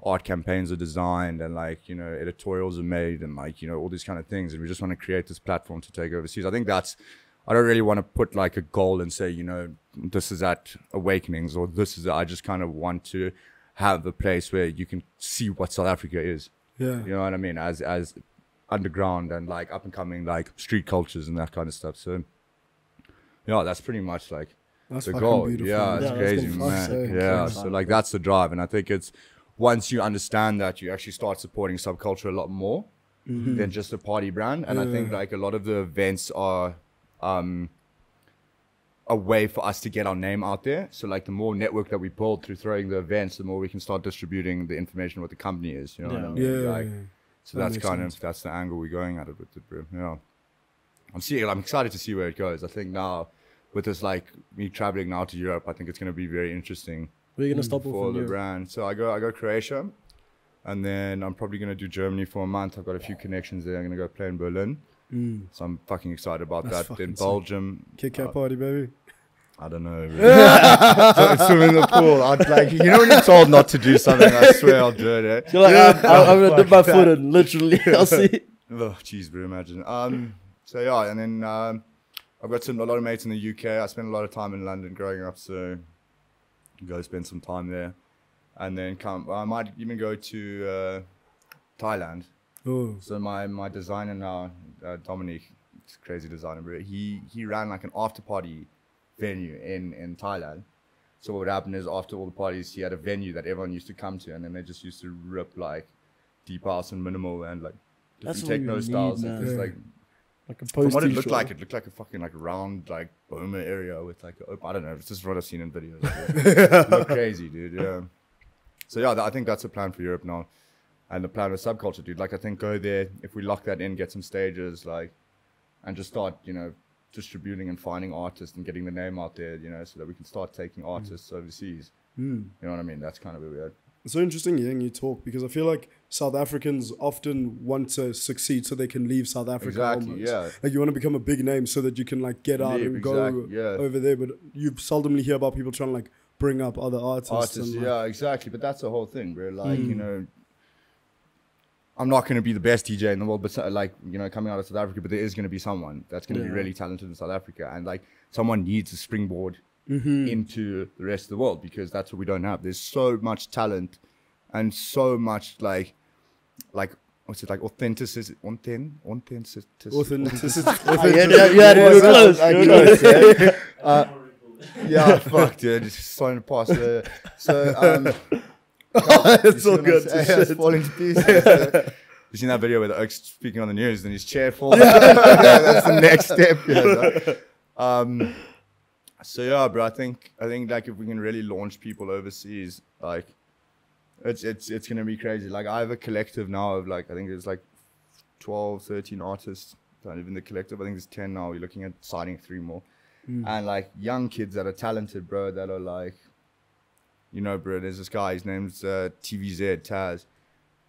[SPEAKER 2] art campaigns are designed, and like, you know, editorials are made, and like, you know, all these kind of things. And we just want to create this platform to take overseas. I think that's, I don't really want to put like a goal and say, you know, this is at Awakenings, or this is, I just kind of want to have a place where you can see what South Africa is. Yeah. You know what I mean? As underground and like up and coming, like street cultures and that kind of stuff. So yeah, that's pretty much like the goal. Beautiful. Yeah, it's crazy, man. Yeah. So like that's the drive. And I think it's, once you understand that, you actually start supporting Subculture a lot more than just a party brand. And I think like a lot of the events are a way for us to get our name out there. So like the more network that we build through throwing the events, the more we can start distributing the information what the company is, you know what I mean? Like, so that's kind of, that's the angle we're going at it with it, bro. Yeah. I'm excited to see where it goes. I think now with this, like me traveling now to Europe, I think it's going to be very interesting.
[SPEAKER 1] Where are you going to stop
[SPEAKER 2] for the brand? So I go Croatia, and then I'm probably going to do Germany for a month. I've got a few connections there. I'm going to go play in Berlin. So I'm fucking excited about that. Then Belgium.
[SPEAKER 3] Kit Kat party, baby.
[SPEAKER 2] I don't know. So swim in the pool. I'd like, you know, when you're told not to do something, I swear I'll do it.
[SPEAKER 1] You're like, I'm gonna dip my foot in, literally. I'll see.
[SPEAKER 2] Oh, jeez, bro, imagine. So yeah, and then I've got a lot of mates in the UK. I spent a lot of time in London growing up, so go spend some time there, and then I might even go to Thailand. Oh. So my designer now, Dominic, it's a crazy designer, bro. He ran like an after party venue in Thailand. So what would happen is, after all the parties, he had a venue that everyone used to come to, and then they just used to rip like deep house and minimal and like different techno styles. And just like a from what it looked like a fucking like round like Boma area with like I don't know. It's just what I've seen in videos. It looked crazy, dude. Yeah. So yeah, I think that's the plan for Europe now. And the plan with Subculture, dude, like I think go there, if we lock that in, get some stages, like, and just start, you know, distributing and finding artists and getting the name out there, you know, so that we can start taking artists overseas. You know what I mean? That's kind of where we're at.
[SPEAKER 3] It's so interesting hearing you talk, because I feel like South Africans often want to succeed so they can leave South Africa.
[SPEAKER 2] Exactly,
[SPEAKER 3] almost.
[SPEAKER 2] Yeah.
[SPEAKER 3] Like you want to become a big name so that you can like get out and go over there. But you seldomly hear about people trying to like bring up other artists. And, like,
[SPEAKER 2] yeah, exactly. But that's the whole thing, bro. Like, you know, I'm not going to be the best DJ in the world, but like, you know, coming out of South Africa, but there is going to be someone that's going to be really talented in South Africa. And like someone needs a springboard into the rest of the world, because that's what we don't have. There's so much talent and so much like what's it like authenticity.
[SPEAKER 3] You
[SPEAKER 1] had it close.
[SPEAKER 2] Yeah, fuck, dude. It's starting to pass.
[SPEAKER 3] It's all good.
[SPEAKER 2] It's falling to pieces. You seen that video where the Oak's speaking on the news and his chair falls? That's the next step. So yeah, bro. I think like if we can really launch people overseas, like it's gonna be crazy. Like I have a collective now of like, I think there's like 12, 13 artists that live in the collective. I think there's 10 now. We're looking at signing 3 more, and like young kids that are talented, bro. That are like, you know, bro, there's this guy, his name's TVZ, Taz.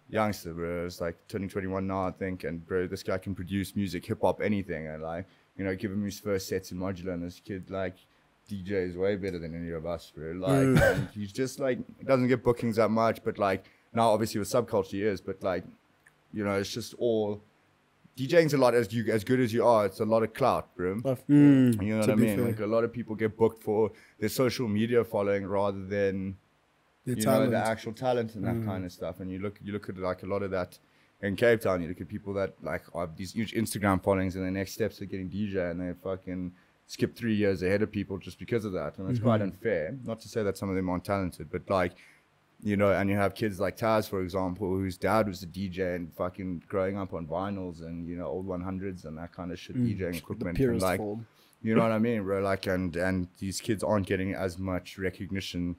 [SPEAKER 2] Youngster, bro. It's like turning 21 now, I think. And, bro, this guy can produce music, hip-hop, anything. And, like, you know, give him his first sets in modular. And this kid, like, DJ is way better than any of us, bro. Like, and he's just, like, doesn't get bookings that much. But, like, now, obviously, with Subculture, he is. But, like, you know, it's just all... DJing's a lot, as good as you are, it's a lot of clout, bro. You know what I mean? Fair. Like, a lot of people get booked for their social media following rather than, you know, the actual talent and that kind of stuff. And you look at like a lot of that in Cape Town. You look at people that like have these huge Instagram followings, and their next steps are getting DJ, and they fucking skip 3 years ahead of people just because of that. And it's quite unfair. Not to say that some of them aren't talented, but like, you know, and you have kids like Taz, for example, whose dad was a DJ and fucking growing up on vinyls and, you know, old 100s and that kind of shit, DJing equipment.
[SPEAKER 1] The
[SPEAKER 2] and
[SPEAKER 1] purest
[SPEAKER 2] like,
[SPEAKER 1] form.
[SPEAKER 2] you know what I mean, bro? Like, and these kids aren't getting as much recognition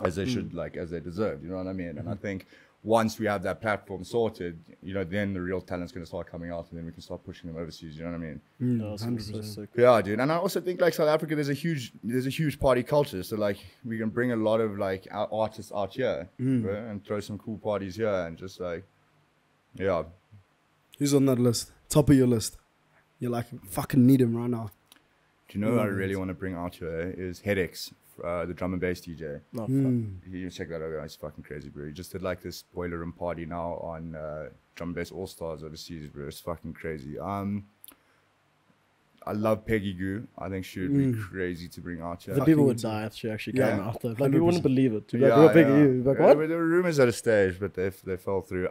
[SPEAKER 2] as they should, like, as they deserve. You know what I mean? And I think once we have that platform sorted, you know, then the real talent's going to start coming out, and then we can start pushing them overseas. You know what I mean?
[SPEAKER 3] 100%.
[SPEAKER 2] Yeah, dude. And I also think like South Africa, there's a huge party culture. So like we can bring a lot of like our artists out here, bro, and throw some cool parties here, and just like, yeah.
[SPEAKER 3] Who's on that list? Top of your list. You're like, fucking need him right now.
[SPEAKER 2] Do you know who I really want to bring out here is Headaches, the drum and bass DJ.
[SPEAKER 1] Oh,
[SPEAKER 2] You check that out, it's fucking crazy, bro. He just did like this boiler room party now on Drum and Bass All Stars overseas, bro. It's fucking crazy. I love Peggy Goo. I think she would be crazy to bring out here.
[SPEAKER 1] The people would die if she actually came out there. Like, you wouldn't believe it. You'd be like,
[SPEAKER 2] yeah,
[SPEAKER 1] Peggy Goo. Like, what?
[SPEAKER 2] There were rumors at a stage, but they fell through.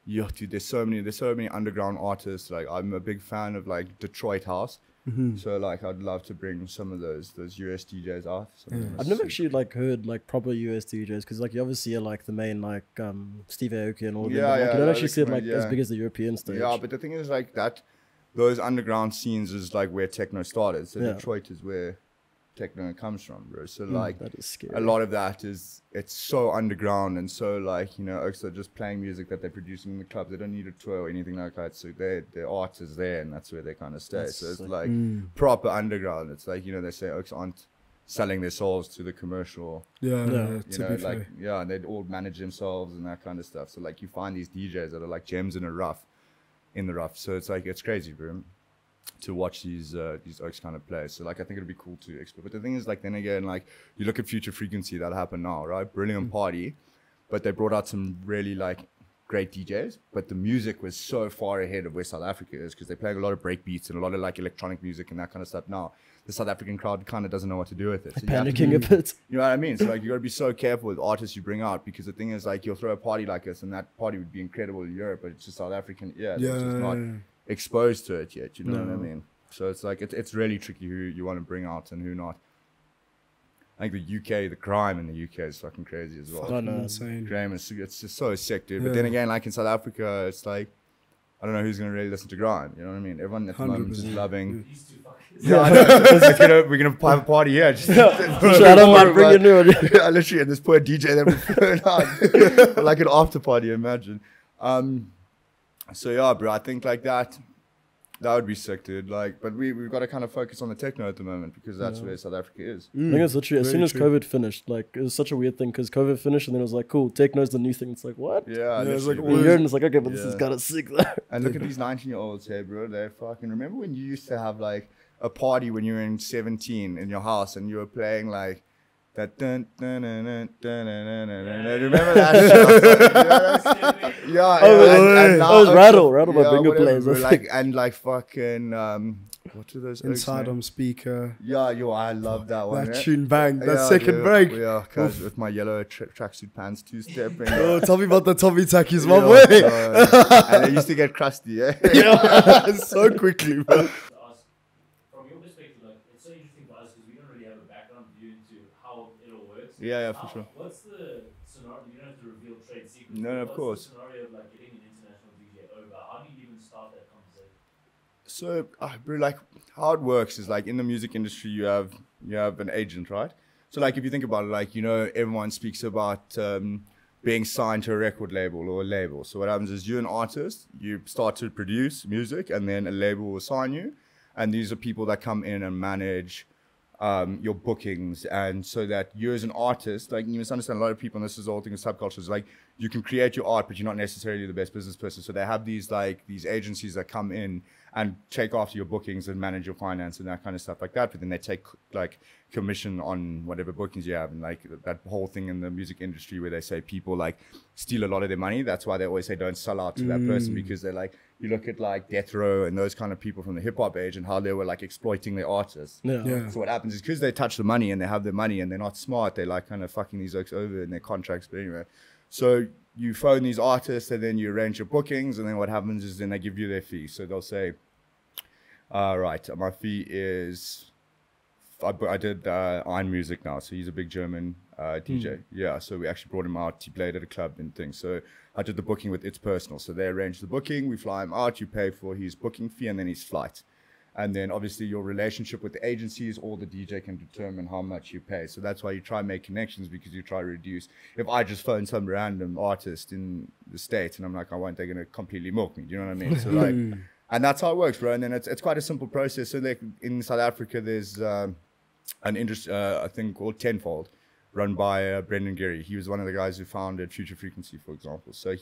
[SPEAKER 2] Yeah, dude, there's so many underground artists. Like, I'm a big fan of like Detroit house. So like, I'd love to bring some of those US DJs out.
[SPEAKER 1] I've never actually like heard like proper US DJs, because like you obviously are like the main like Steve Aoki and all that. Like, you don't actually see it like as big as the European stage.
[SPEAKER 2] Yeah, but the thing is like that, those underground scenes is like where techno started. So Detroit is where techno comes from, bro. So like,
[SPEAKER 1] that is scary.
[SPEAKER 2] a lot of that is, it's so underground and so like, you know, also just playing music that they're producing in the clubs. They don't need a tour or anything like that. So their art is there, and that's where they kind of stay. So it's like proper underground. It's like, you know, they say Oaks aren't selling their souls to the commercial.
[SPEAKER 3] Yeah,
[SPEAKER 2] you know, like, yeah, and they'd all manage themselves and that kind of stuff. So like, you find these DJs that are like gems in the rough. So it's like, it's crazy, bro, to watch these Oaks kind of play. So like, I think it'd be cool to explore. But the thing is, like, then again, like, you look at Future Frequency, that'll happen now, right? Brilliant party, but they brought out some really like great DJs, but the music was so far ahead of where South Africa is, because they're playing a lot of break beats and a lot of like electronic music and that kind of stuff. Now the South African crowd kind of doesn't know what to do with it. So
[SPEAKER 1] panicking a bit.
[SPEAKER 2] You know what I mean? So like, you got to be so careful with artists you bring out, because the thing is, like, you'll throw a party like this and that party would be incredible in Europe, but it's just South African. They're just not exposed to it yet. You know what I mean? So it's like, it's really tricky who you want to bring out and who not. I think the UK, the crime in the UK is fucking crazy as well.
[SPEAKER 3] Insane.
[SPEAKER 2] Graham, it's just so sick, dude. But then again, like in South Africa, it's like, I don't know who's going to really listen to grime. You know what I mean? Everyone at the moment is loving. Yeah, I know. We're gonna have a party here.
[SPEAKER 1] Shout out, bring your new one.
[SPEAKER 2] Yeah, literally, and this poor DJ that we're throwing out. Like an after party, imagine. So yeah, bro, I think like that would be sick, dude. Like, but we've got to kind of focus on the techno at the moment, because that's where South Africa is.
[SPEAKER 1] I think it's literally, as soon as COVID finished, like, it was such a weird thing, because COVID finished and then it was like, cool, techno's the new thing. It's like, what?
[SPEAKER 2] Yeah,
[SPEAKER 1] it's like, and it's like, okay, but this is kind of sick though.
[SPEAKER 2] And look at these 19-year-olds here, bro. They're fucking, remember when you used to have like a party when you were in 17 in your house and you were playing like that dun dun dun dun dun dun dun dun. Remember that shit? And
[SPEAKER 1] now, was Rattle by Bingo Plays.
[SPEAKER 2] Like, and like fucking what are those?
[SPEAKER 3] Inside on speaker.
[SPEAKER 2] Yeah, I love that one.
[SPEAKER 3] That tune bang. That second break.
[SPEAKER 2] Yeah, cause with my yellow tracksuit pants, two-stepping.
[SPEAKER 3] Oh, tell me about the Tommy Tackies, my boy.
[SPEAKER 2] And they used to get crusty,
[SPEAKER 3] yeah, so quickly, bro.
[SPEAKER 2] Yeah, for sure.
[SPEAKER 4] What's the scenario? You don't have to reveal trade secrets.
[SPEAKER 2] No, of course.
[SPEAKER 4] What's the scenario of like getting an international DJ over? How do you even start that conversation?
[SPEAKER 2] So, bro, like, how it works is like in the music industry, you have an agent, right? So, like, if you think about it, like, you know, everyone speaks about being signed to a record label or a label. So what happens is, you're an artist, you start to produce music, and then a label will sign you, and these are people that come in and manage your bookings. And so that you as an artist, like, you must understand, a lot of people, and this is the whole thing of subculture, is like, you can create your art, but you're not necessarily the best business person. So they have these agencies that come in and take after your bookings and manage your finance and that kind of stuff like that. But then they take like commission on whatever bookings you have, and like that whole thing in the music industry where they say people like steal a lot of their money. That's why they always say don't sell out to that person, because they're like, you look at like Death Row and those kind of people from the hip hop age and how they were like exploiting their artists.
[SPEAKER 3] Yeah.
[SPEAKER 2] So what happens is, because they touch the money and they have their money and they're not smart, they like kind of fucking these oaks over in their contracts. But anyway, so you phone these artists and then you arrange your bookings, and then what happens is then they give you their fee. So they'll say, right, my fee is I did Iron Music now, so he's a big German DJ. Yeah, so we actually brought him out. He played at a club and things. So I did the booking with It's Personal. So they arrange the booking, we fly him out, you pay for his booking fee and then his flight. And then obviously your relationship with the agencies or the DJ can determine how much you pay. So that's why you try and make connections, because you try to reduce. If I just phone some random artist in the States and I'm like, they're going to completely milk me. Do you know what I mean? So like, and that's how it works, bro. And then it's quite a simple process. So like in South Africa, there's an industry, I think called Tenfold, run by Brendan Geary. He was one of the guys who founded Future Frequency, for example. So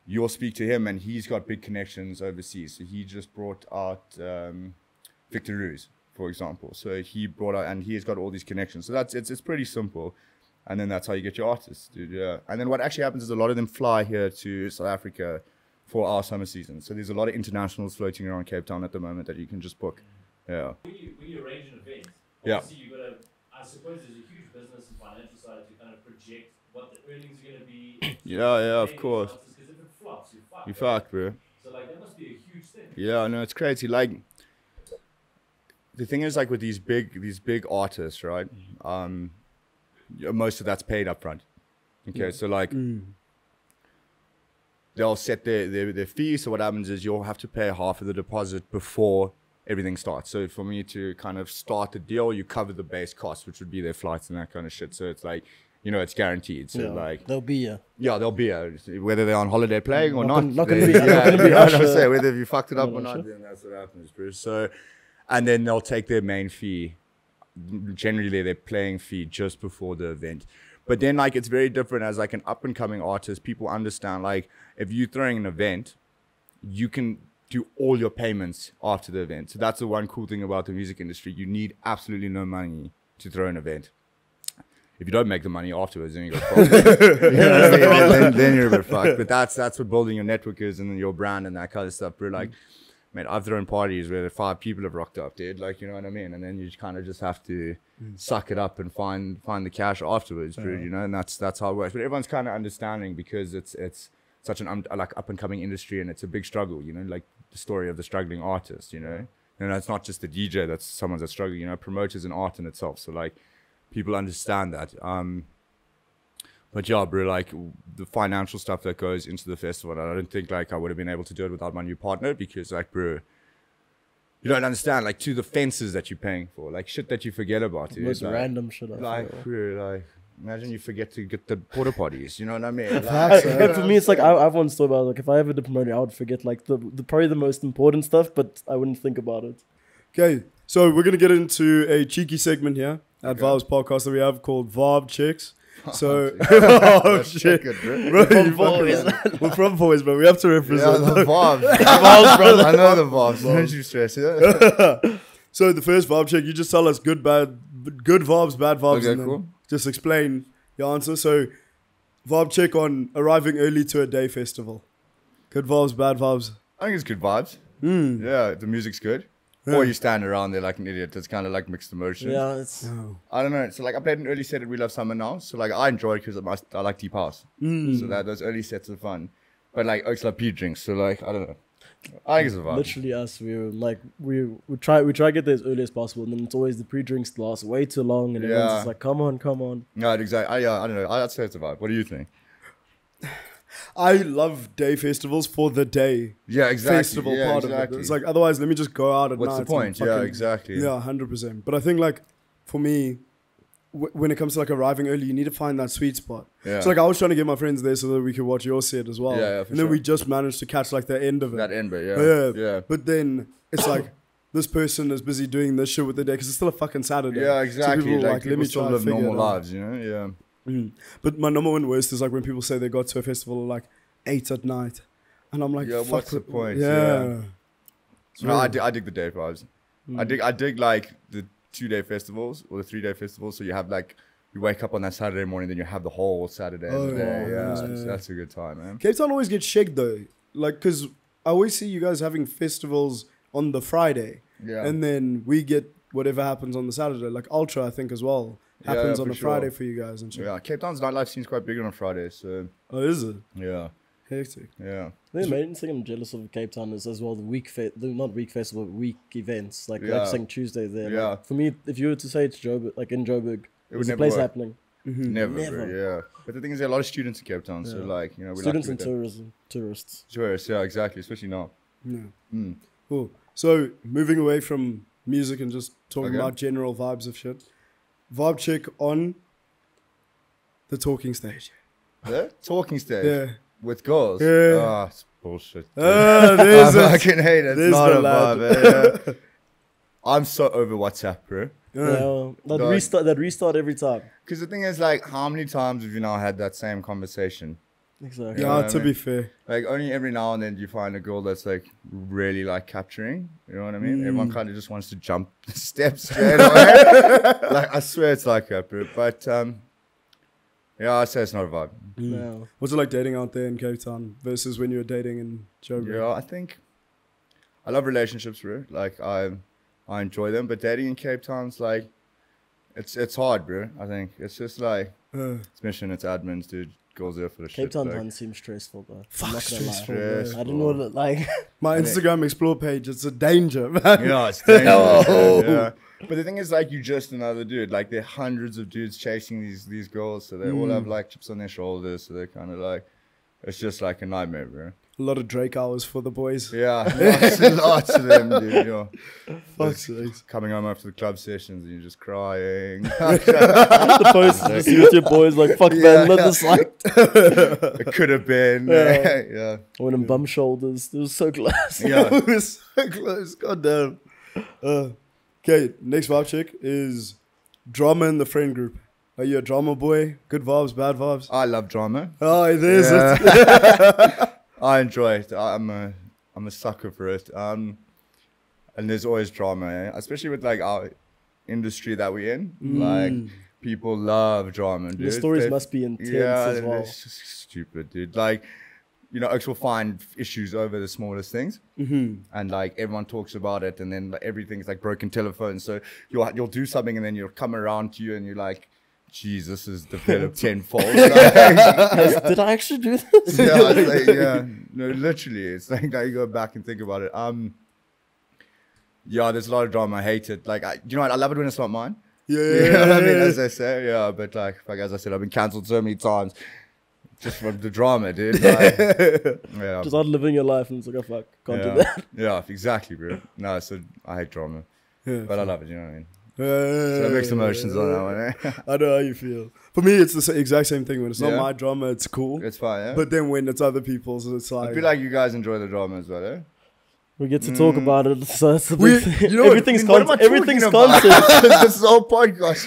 [SPEAKER 2] you'll speak to him, and he's got big connections overseas. So he just brought out Victor Ruse, for example. So he brought out, and he's got all these connections. So it's pretty simple. And then that's how you get your artists, dude. Yeah. And then what actually happens is a lot of them fly here to South Africa for our summer season. So there's a lot of internationals floating around Cape Town at the moment that you can just book. Yeah.
[SPEAKER 4] When you arrange an event,
[SPEAKER 2] yeah.
[SPEAKER 4] Obviously you've got to, I suppose there's a huge business and financial side to kind of project what the earnings are going to be.
[SPEAKER 2] Yeah, of course.
[SPEAKER 4] Because if it flops,
[SPEAKER 2] you fucked, bro.
[SPEAKER 4] So like that must be a huge thing.
[SPEAKER 2] Yeah, no, it's crazy. Like the thing is, like with these big artists, right? Most of that's paid up front. Okay, so like they'll set their fee. So what happens is you'll have to pay half of the deposit before everything starts. So for me to kind of start the deal, you cover the base cost, which would be their flights and that kind of shit. So it's like, it's guaranteed. So like
[SPEAKER 1] they'll be here.
[SPEAKER 2] Yeah, they'll be here. Whether they're on holiday playing or not.
[SPEAKER 1] Not gonna be. Yeah,
[SPEAKER 2] I was gonna say whether you fucked it up or not, then that's what happens, bro. So, and then they'll take their main fee. Generally, their playing fee just before the event. But then, like, it's very different as like an up and coming artist. People understand, like, if you're throwing an event, you can do all your payments after the event. So that's the one cool thing about the music industry. You need absolutely no money to throw an event. If you don't make the money afterwards, then you got problems. then you're a bit fucked. But that's what building your network is, and then your brand and that kind of stuff. We're like, man, I've thrown parties where 5 people have rocked up, dude. Like, you know what I mean? And then you kind of just have to suck it up and find the cash afterwards, dude. You know, and that's how it works. But everyone's kind of understanding, because it's such an like up and coming industry, and it's a big struggle. You know, like the story of the struggling artist. You know, and it's not just the DJ that's someone that's struggling. You know, promoters an art in itself. So like, people understand that. But yeah, bro, like the financial stuff that goes into the festival, I don't think like I would have been able to do it without my new partner, because like, bro, you don't understand, like, to the fences that you're paying for, like shit that you forget about, dude.
[SPEAKER 1] Most
[SPEAKER 2] like,
[SPEAKER 1] random shit.
[SPEAKER 2] Like, bro, like, imagine you forget to get the porta potties, you know what I mean?
[SPEAKER 1] Like, for me, it's like I've once thought about, like, if I ever did promoting, I would forget like the probably the most important stuff, but I wouldn't think about it.
[SPEAKER 3] Okay, so we're gonna get into a cheeky segment here at Vaabs podcast that we have called Vaab Checks. So, oh shit, bro, we're from Boys, but we have to represent
[SPEAKER 2] the Vaabs. Vaabs, brother. I know the Vaabs. Don't you stress it.
[SPEAKER 3] So the first Vaab check, you just tell us good Vaabs, bad Vaabs,
[SPEAKER 2] okay,
[SPEAKER 3] and then
[SPEAKER 2] cool.
[SPEAKER 3] Just explain your answer. So, Vaab check on arriving early to a day festival. Good Vaabs, bad Vaabs.
[SPEAKER 2] I think it's good vibes. Yeah, the music's good. Yeah. Or you stand around there like an idiot. It's kind of like mixed emotions.
[SPEAKER 1] Yeah, it's...
[SPEAKER 2] I don't know. So like I played an early set at We Love Summer now. So like I enjoy it because I like deep house. So those early sets are fun. But like Oaks Love Pete drinks. So like, I don't know. I think it's a vibe.
[SPEAKER 1] Literally us. We were like, we try to get there as early as possible. And then it's always the pre-drinks last way too long. And everyone's just like, come on.
[SPEAKER 2] No, exactly. I don't know. I'd say it's a vibe. What do you think?
[SPEAKER 3] I love day festivals for the day.
[SPEAKER 2] Yeah, exactly.
[SPEAKER 3] Festival part of it. It's like, otherwise, let me just go out at night.
[SPEAKER 2] What's the point? Yeah, exactly.
[SPEAKER 3] Yeah, 100%. But I think, like, for me, when it comes to, like, arriving early, you need to find that sweet spot. Yeah. So, like, I was trying to get my friends there so that we could watch your set as well.
[SPEAKER 2] Yeah,
[SPEAKER 3] and then we just managed to catch, like, the end of it.
[SPEAKER 2] That end bit, yeah.
[SPEAKER 3] But then it's like, this person is busy doing this shit with their day because it's still a fucking Saturday.
[SPEAKER 2] Yeah, exactly.
[SPEAKER 3] So people
[SPEAKER 2] like
[SPEAKER 3] let me
[SPEAKER 2] still live normal lives, you know? Yeah.
[SPEAKER 3] But my number one worst is like when people say they got to a festival like 8 at night, and I'm like,
[SPEAKER 2] yeah, what's the point?
[SPEAKER 3] Yeah.
[SPEAKER 2] No, I dig the day vibes. I dig like the 2-day festivals or the 3-day festivals. So you have like, you wake up on that Saturday morning, then you have the whole Saturday and the day. Yeah, so that's a good time, man.
[SPEAKER 3] Cape Town always gets shagged though, like because I always see you guys having festivals on the Friday, and then we get whatever happens on the Saturday. Like Ultra, I think as well. Happens on a Friday for you guys and shit.
[SPEAKER 2] Yeah, Cape Town's nightlife seems quite big on a Friday, so...
[SPEAKER 3] Oh, is it?
[SPEAKER 2] Yeah.
[SPEAKER 3] Hectic.
[SPEAKER 2] Yeah.
[SPEAKER 1] The main thing I'm jealous of Cape Town is as well the not week festival, week events. Like saying Tuesday there.
[SPEAKER 2] Yeah.
[SPEAKER 1] Like, for me, if you were to say it's Joburg, like in Joburg, there's a
[SPEAKER 2] never
[SPEAKER 1] place
[SPEAKER 2] work.
[SPEAKER 1] happening.
[SPEAKER 2] Never. Bro, yeah. But the thing is, there are a lot of students in Cape Town, so like we
[SPEAKER 1] students
[SPEAKER 2] like
[SPEAKER 1] and tourists.
[SPEAKER 2] Tourists, yeah, exactly. Especially now.
[SPEAKER 3] Yeah. Cool. So moving away from music and just talking about general vibes of shit. Vibe check on the talking stage.
[SPEAKER 2] The talking stage.
[SPEAKER 3] Yeah.
[SPEAKER 2] With girls.
[SPEAKER 3] Yeah.
[SPEAKER 2] Ah, it's bullshit.
[SPEAKER 3] I
[SPEAKER 2] fucking hate it. It's not a vibe. Yeah. I'm so over WhatsApp, bro.
[SPEAKER 1] That restart every time.
[SPEAKER 2] Because the thing is, like, how many times have you now had that same conversation?
[SPEAKER 1] Exactly.
[SPEAKER 3] Yeah, to be fair.
[SPEAKER 2] Like, only every now and then you find a girl that's, like, really, like, capturing. You know what I mean? Everyone kind of just wants to jump the steps straight away. Like, I swear it's like that, bro. But, yeah, I'd say it's not a vibe.
[SPEAKER 1] No.
[SPEAKER 3] What's it like dating out there in Cape Town versus when you were dating in Joburg?
[SPEAKER 2] Yeah, I think I love relationships, bro. Like, I enjoy them. But dating in Cape Town's, like, it's hard, bro. I think it's just like it's mission, it's admins, dude. Girls there for the
[SPEAKER 1] Cape
[SPEAKER 2] shit.
[SPEAKER 1] Town
[SPEAKER 2] like,
[SPEAKER 1] doesn't seem stressful, though.
[SPEAKER 3] Fuck, stressful.
[SPEAKER 1] I don't know what it like.
[SPEAKER 3] My Instagram explore page, it's a danger, man.
[SPEAKER 2] Yeah, it's dangerous. Yeah. But the thing is, like, you're just another dude. Like, there are hundreds of dudes chasing these girls, so they all have like chips on their shoulders. So they're kind of like, it's just like a nightmare, bro.
[SPEAKER 3] A lot of Drake hours for the boys.
[SPEAKER 2] Yeah, lots of them, dude. You know.
[SPEAKER 3] Fuck's sakes.
[SPEAKER 2] Coming home after the club sessions and you're just crying.
[SPEAKER 1] The post just see with your boys like, fuck man, not this like.
[SPEAKER 2] It could have been. Yeah.
[SPEAKER 1] I went in bum shoulders. It was so close.
[SPEAKER 2] Yeah.
[SPEAKER 3] It was so close. God damn. Okay, next vibe check is drama in the friend group. Are you a drama boy? Good vibes, bad vibes?
[SPEAKER 2] I love drama.
[SPEAKER 3] Oh, there's
[SPEAKER 2] it. I enjoy it. I'm a sucker for it. And there's always drama, especially with like our industry that we're in. Like people love drama, dude.
[SPEAKER 1] The stories must be intense as well.
[SPEAKER 2] It's just stupid, dude. Like, you know, Oaks will find issues over the smallest things, and like everyone talks about it, and then like, everything's like broken telephones. So you'll do something, and then you'll come around to you, and you're like, "Jeez, this is developed tenfold." Like,
[SPEAKER 1] did I actually do this?
[SPEAKER 2] Yeah, no, literally, it's like now you go back and think about it. Yeah, there's a lot of drama. I hate it. Like, you know what? I love it when it's not mine.
[SPEAKER 3] Yeah.
[SPEAKER 2] You know what I mean? As I say, yeah, but like as I said, I've been cancelled so many times. Just from the drama, dude. Like, yeah.
[SPEAKER 1] Just not living your life, and it's like, oh fuck, can't do that.
[SPEAKER 2] Yeah, exactly, bro. No, so I hate drama, but I love it. You know what I mean?
[SPEAKER 3] So
[SPEAKER 2] mixed emotions on that one. Eh?
[SPEAKER 3] I know how you feel. For me, it's the exact same thing. When it's not my drama, it's cool.
[SPEAKER 2] It's fine, yeah.
[SPEAKER 3] But then when it's other people's, it's like
[SPEAKER 2] I feel like you guys enjoy the drama as well, eh?
[SPEAKER 1] We get to talk about it, so that's the big thing.
[SPEAKER 2] You know,
[SPEAKER 1] everything's content. Everything's content.
[SPEAKER 2] This is all podcast,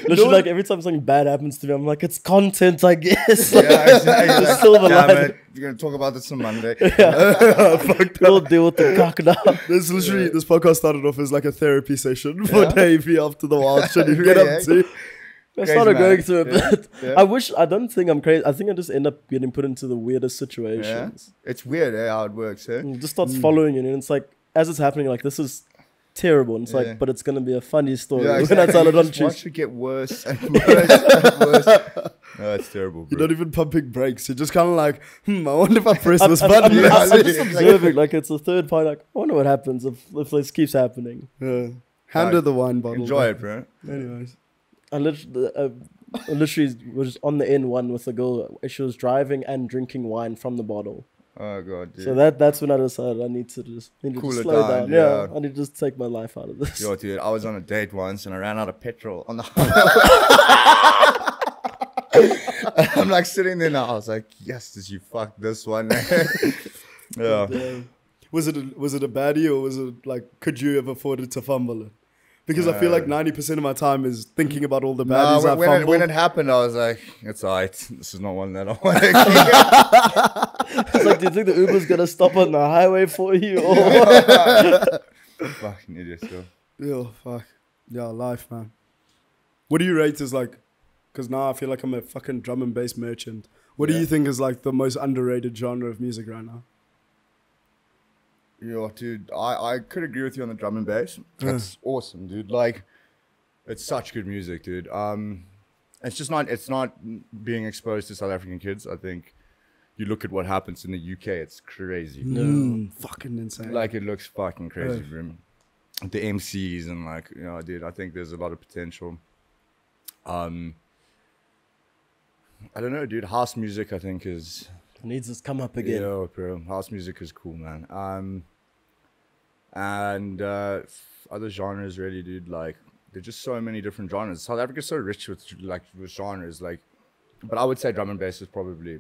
[SPEAKER 1] Literally, like every time something bad happens to me, I'm like, it's content, I guess.
[SPEAKER 2] Yeah, exactly.
[SPEAKER 1] Like, silver lining.
[SPEAKER 2] You're gonna talk about this on Monday.
[SPEAKER 1] We'll deal with the cock now.
[SPEAKER 3] This podcast started off as like a therapy session for Davey after the wild shit he get up to.
[SPEAKER 1] I started going through a bit. Yeah. I don't think I'm crazy. I think I just end up getting put into the weirdest situations.
[SPEAKER 2] Yeah. It's weird how it works, eh?
[SPEAKER 1] It just starts following you, and it's like, as it's happening, like, this is terrible. And it's like, but it's going to be a funny story.
[SPEAKER 2] Yeah, exactly.
[SPEAKER 1] When I tell it on
[SPEAKER 2] Tuesday. Watch it get worse and worse and worse. No, it's terrible, bro.
[SPEAKER 3] You're not even pumping brakes. You're just kind of like, I wonder if I press this button.
[SPEAKER 1] I'm just observing, like, it's a third party, like, I wonder what happens if this keeps happening.
[SPEAKER 3] Yeah. Hand her the wine bottle.
[SPEAKER 2] Enjoy it, bro.
[SPEAKER 3] Anyways.
[SPEAKER 1] I literally was on the N1 with a girl. She was driving and drinking wine from the bottle.
[SPEAKER 2] Oh god, dude.
[SPEAKER 1] So that's when I decided I need to just slow down. Yeah, I need to just take my life out of this.
[SPEAKER 2] Yo, dude, I was on a date once and I ran out of petrol on the highway. I'm like sitting there now. I was like, yes, did you fuck this one? Yeah.
[SPEAKER 3] Was it a baddie, or was it like, could you have afforded to fumble it? Because I feel like 90% of my time is thinking about all the baddies I fumbled.
[SPEAKER 2] When it happened, I was like, it's alright. This is not one that I want to keep.
[SPEAKER 1] It's like, do you think the Uber's going to stop on the highway for you? Or
[SPEAKER 2] Fucking idiot, still.
[SPEAKER 3] Yeah, fuck. Yeah, life, man. What do you rate as like, because now I feel like I'm a fucking drum and bass merchant. What do you think is like the most underrated genre of music right now?
[SPEAKER 2] Yo, dude, I could agree with you on the drum and bass. That's awesome, dude. Like, it's such good music, dude. It's not being exposed to South African kids. I think you look at what happens in the UK, it's crazy.
[SPEAKER 3] Fucking insane.
[SPEAKER 2] Like, it looks fucking crazy, bro. The MCs and like, you know, dude, I think there's a lot of potential. I don't know, dude. House music, I think, is...
[SPEAKER 1] It needs to come up again.
[SPEAKER 2] Yeah, bro. House music is cool, man. And other genres, really, dude. Like, there's just so many different genres. South Africa's so rich with genres. Like, but I would say drum and bass is probably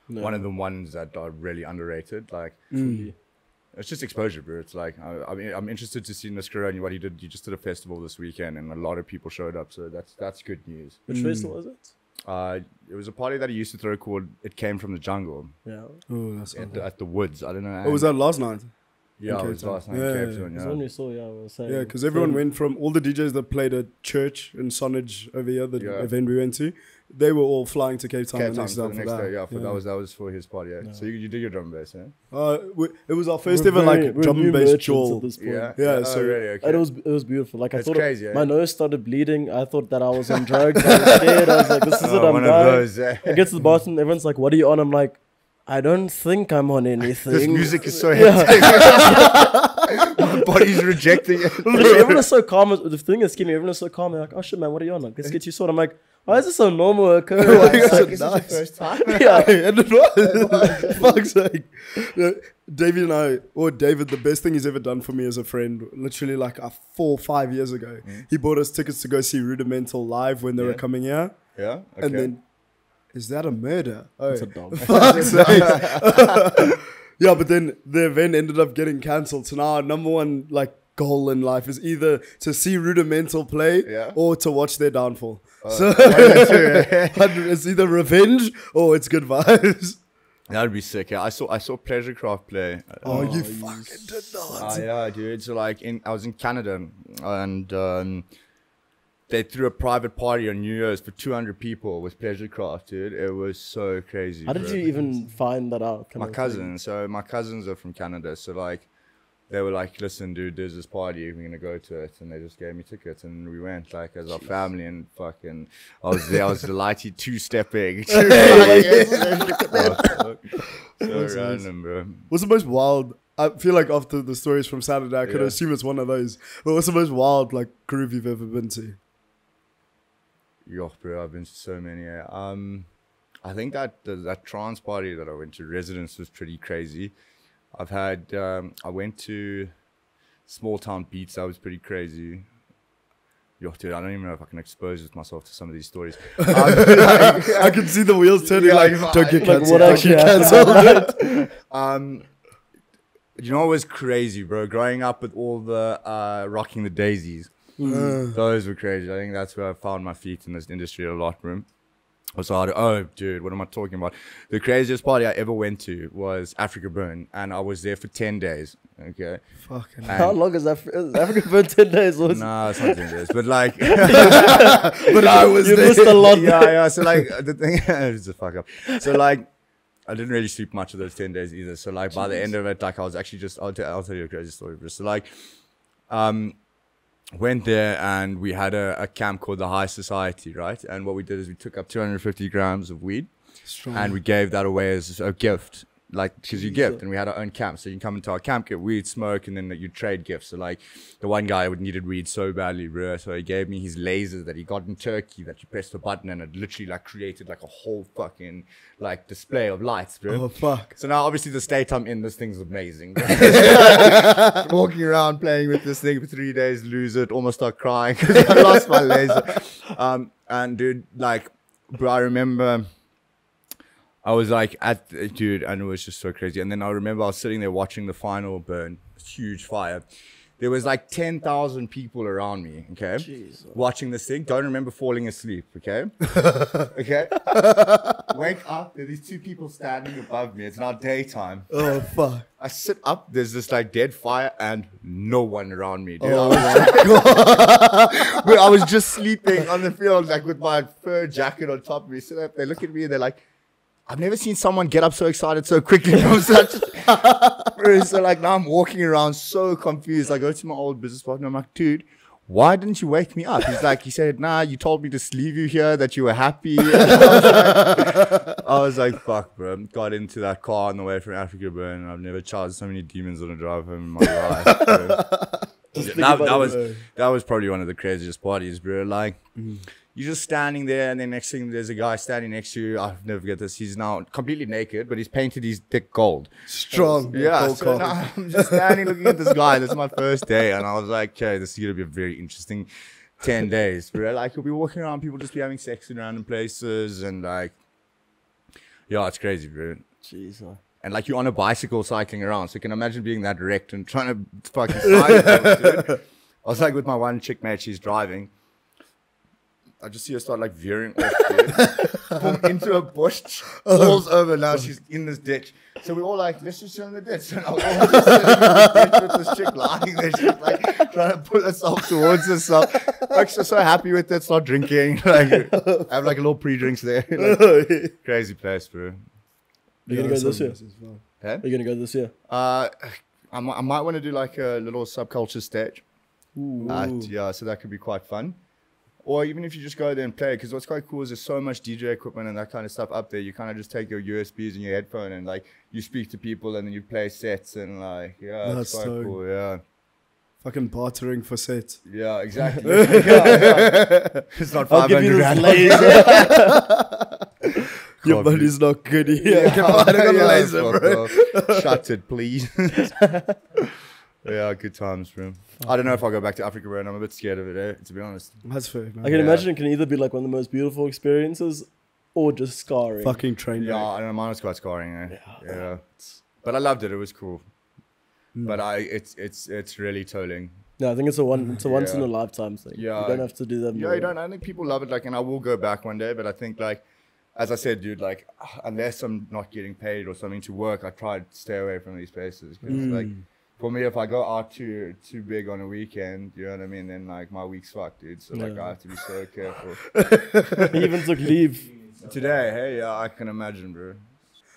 [SPEAKER 2] one of the ones that are really underrated. Like, it's just exposure, bro. It's like, I mean, I'm interested to see Niskara and what he did. He just did a festival this weekend, and a lot of people showed up. So that's good news.
[SPEAKER 1] Which festival was it?
[SPEAKER 2] It was a party that he used to throw called "It Came from the Jungle."
[SPEAKER 1] Yeah.
[SPEAKER 3] Oh, that's
[SPEAKER 2] at the Woods. I don't know.
[SPEAKER 3] Oh, was that last night?
[SPEAKER 2] Yeah, it was last night.
[SPEAKER 3] Yeah,
[SPEAKER 2] in Cape Town,
[SPEAKER 1] It's when we saw, I was saying.
[SPEAKER 3] Yeah, because everyone went from all the DJs that played at church in Sonnage over here, the event we went to, they were all flying to Cape Town the next day.
[SPEAKER 2] That was for his party. Yeah. So you did your drum and bass,
[SPEAKER 3] it was our first ever like drum and bass jewel.
[SPEAKER 1] At this point.
[SPEAKER 3] Yeah.
[SPEAKER 2] So really, okay.
[SPEAKER 1] And it was beautiful. Like I thought,
[SPEAKER 2] crazy,
[SPEAKER 1] my nose started bleeding. I thought that I was on drugs. I was scared. I was like, this is it. I'm dying. I get to the bottom. Everyone's like, what are you on? I'm like, I don't think I'm on anything.
[SPEAKER 2] This music is so hectic. My body's rejecting it.
[SPEAKER 1] Everyone is so calm. The thing is, everyone is so calm. They're like, oh shit, man, what are you on? Like, let's get you sorted. I'm like, why is this so normal occurrence?
[SPEAKER 2] Like, is this your first time?
[SPEAKER 1] Yeah.
[SPEAKER 3] And it was. Fuck's sake. David, the best thing he's ever done for me as a friend, literally like 4 or 5 years ago, he bought us tickets to go see Rudimental live when they were coming here.
[SPEAKER 2] Yeah. Okay.
[SPEAKER 3] And then, is that a murder? Oh,
[SPEAKER 1] It's a dog.
[SPEAKER 3] fuck's sake. Yeah, but then the event ended up getting cancelled. So now our number one like goal in life is either to see Rudimental play or to watch their downfall. So it's either revenge or it's good vibes.
[SPEAKER 2] That would be sick. Yeah, I saw Pleasurecraft play.
[SPEAKER 3] You fucking did not.
[SPEAKER 2] Yeah, dude. So like, I was in Canada, and they threw a private party on New Year's for 200 people with Pleasurecraft, dude. It was so crazy.
[SPEAKER 1] How did you even find that out?
[SPEAKER 2] My cousins. So my cousins are from Canada. So like, they were like, listen, dude, there's this party. We're going to go to it. And they just gave me tickets. And we went like as our family, and fucking, I was there. I was delighted two-stepping. So random, bro.
[SPEAKER 3] What's the most wild? I feel like after the stories from Saturday, I could assume it's one of those. But what's the most wild like groove you've ever been to?
[SPEAKER 2] Yo, bro, I've been to so many. I think that trance party that I went to, Residence, was pretty crazy. I've had, I went to Small Town Beats, that was pretty crazy. Yo, dude, I don't even know if I can expose myself to some of these stories.
[SPEAKER 3] I can see the wheels turning like, don't get cancelled, don't get cancelled.
[SPEAKER 2] You know what was crazy, bro? Growing up with all the Rocking the Daisies. Those were crazy. I think that's where I found my feet in this industry a lot, bro. Oh, dude, what am I talking about? The craziest party I ever went to was Africa Burn, and I was there for 10 days. Okay.
[SPEAKER 3] Fucking.
[SPEAKER 1] How long is Africa Burn? 10 days?
[SPEAKER 2] Nah, it's not 10 days, but like.
[SPEAKER 3] But I was there.
[SPEAKER 1] You missed a lot.
[SPEAKER 2] Yeah. So like the thing, it's a fuck up. So like, I didn't really sleep much of those 10 days either. So like by the end of it, like I was actually just, I'll tell you a crazy story. So like, went there and we had a camp called the High Society, right? And what we did is we took up 250 grams of weed. Strong. And we gave that away as a gift. Like, because you gift, and we had our own camp. So you can come into our camp, get weed, smoke, and then you trade gifts. So like, the one guy needed weed so badly, bro. So he gave me his lasers that he got in Turkey, that you pressed a button and it literally like created like a whole fucking like display of lights, bro.
[SPEAKER 3] Oh fuck.
[SPEAKER 2] So now obviously the state I'm in, this thing's amazing. Walking around playing with this thing for 3 days, lose it, almost start crying because I lost my laser. And dude, like, bro, I remember I was like dude, and it was just so crazy. And then I remember I was sitting there watching the final burn, huge fire. There was like 10,000 people around me, okay? Jesus. Watching this thing. Don't remember falling asleep, okay? Okay? Wake up, there are these two people standing above me. It's now daytime.
[SPEAKER 3] Oh, fuck.
[SPEAKER 2] I sit up, there's this like dead fire and no one around me, dude.
[SPEAKER 3] Oh, my God.
[SPEAKER 2] But I was just sleeping on the field, like with my fur jacket on top of me. So they look at me and they're like, I've never seen someone get up so excited so quickly from such. So like now I'm walking around so confused. I go to my old business partner. I'm like, dude, why didn't you wake me up? He said, nah, you told me to leave you here, that you were happy. And I was like, I was like, fuck, bro. Got into that car on the way from Africa, bro, and I've never charged so many demons on a drive home in my life, bro. That was probably one of the craziest parties, bro. Like, you're just standing there, and then next thing, there's a guy standing next to you. I'll never forget this. He's now completely naked, but he's painted his dick gold.
[SPEAKER 3] Strong.
[SPEAKER 2] Yeah, so now I'm just standing looking at this guy. This is my first day, and I was like, okay, this is going to be a very interesting 10 days, bro. Like, you'll be walking around, people just be having sex in random places, and like, yeah, it's crazy, bro.
[SPEAKER 1] Jeez.
[SPEAKER 2] And like, you're on a bicycle cycling around, so you can imagine being that wrecked and trying to fucking slide. Dude. I was like with my one chick mate, she's driving. I just see her start like veering off, dude. Boom, into a bush, falls over. Now she's in this ditch. So we're all like, let's just chill in the ditch. And I was all just sitting in the ditch with this chick lying there. She's like trying to pull herself towards herself. Like, she's so happy with it, start drinking. Like, I have like a little pre-drinks there. Like, crazy place, bro.
[SPEAKER 1] Are you gonna go this year?
[SPEAKER 2] Huh?
[SPEAKER 1] Are you gonna go this year?
[SPEAKER 2] I might want to do like a little subculture stage. Yeah, so that could be quite fun. Or even if you just go there and play, because what's quite cool is there's so much DJ equipment and that kind of stuff up there. You kind of just take your USBs and your headphone and like you speak to people and then you play sets and like, yeah, that's quite cool, yeah.
[SPEAKER 3] Fucking bartering for sets.
[SPEAKER 2] Yeah, exactly. Yeah. It's not 500
[SPEAKER 1] I'll give you this laser.
[SPEAKER 3] Your buddy's not good here. Yeah, come on, I got a laser, bro.
[SPEAKER 2] Shut it, please. Yeah, good times, bro. I don't know if I'll go back to Africa, bro, and I'm a bit scared of it, to be honest.
[SPEAKER 3] That's fair, man.
[SPEAKER 1] I can imagine it can either be like one of the most beautiful experiences or just scarring.
[SPEAKER 3] Fucking train wreck.
[SPEAKER 2] Yeah, I don't know, mine was quite scarring, yeah. But I loved it, it was cool. But it's really tolling.
[SPEAKER 1] No, I think it's a once in a lifetime thing.
[SPEAKER 2] Yeah.
[SPEAKER 1] You don't have to do that.
[SPEAKER 2] Yeah, you don't. I think people love it, like, and I will go back one day, but I think, like, as I said, dude, like, unless I'm not getting paid or something to work, I try to stay away from these places. Cause like, for me, if I go out too big on a weekend, you know what I mean, then like my week's fucked, dude. So like I have to be so careful.
[SPEAKER 1] He even took leave
[SPEAKER 2] today. Hey, yeah, I can imagine, bro.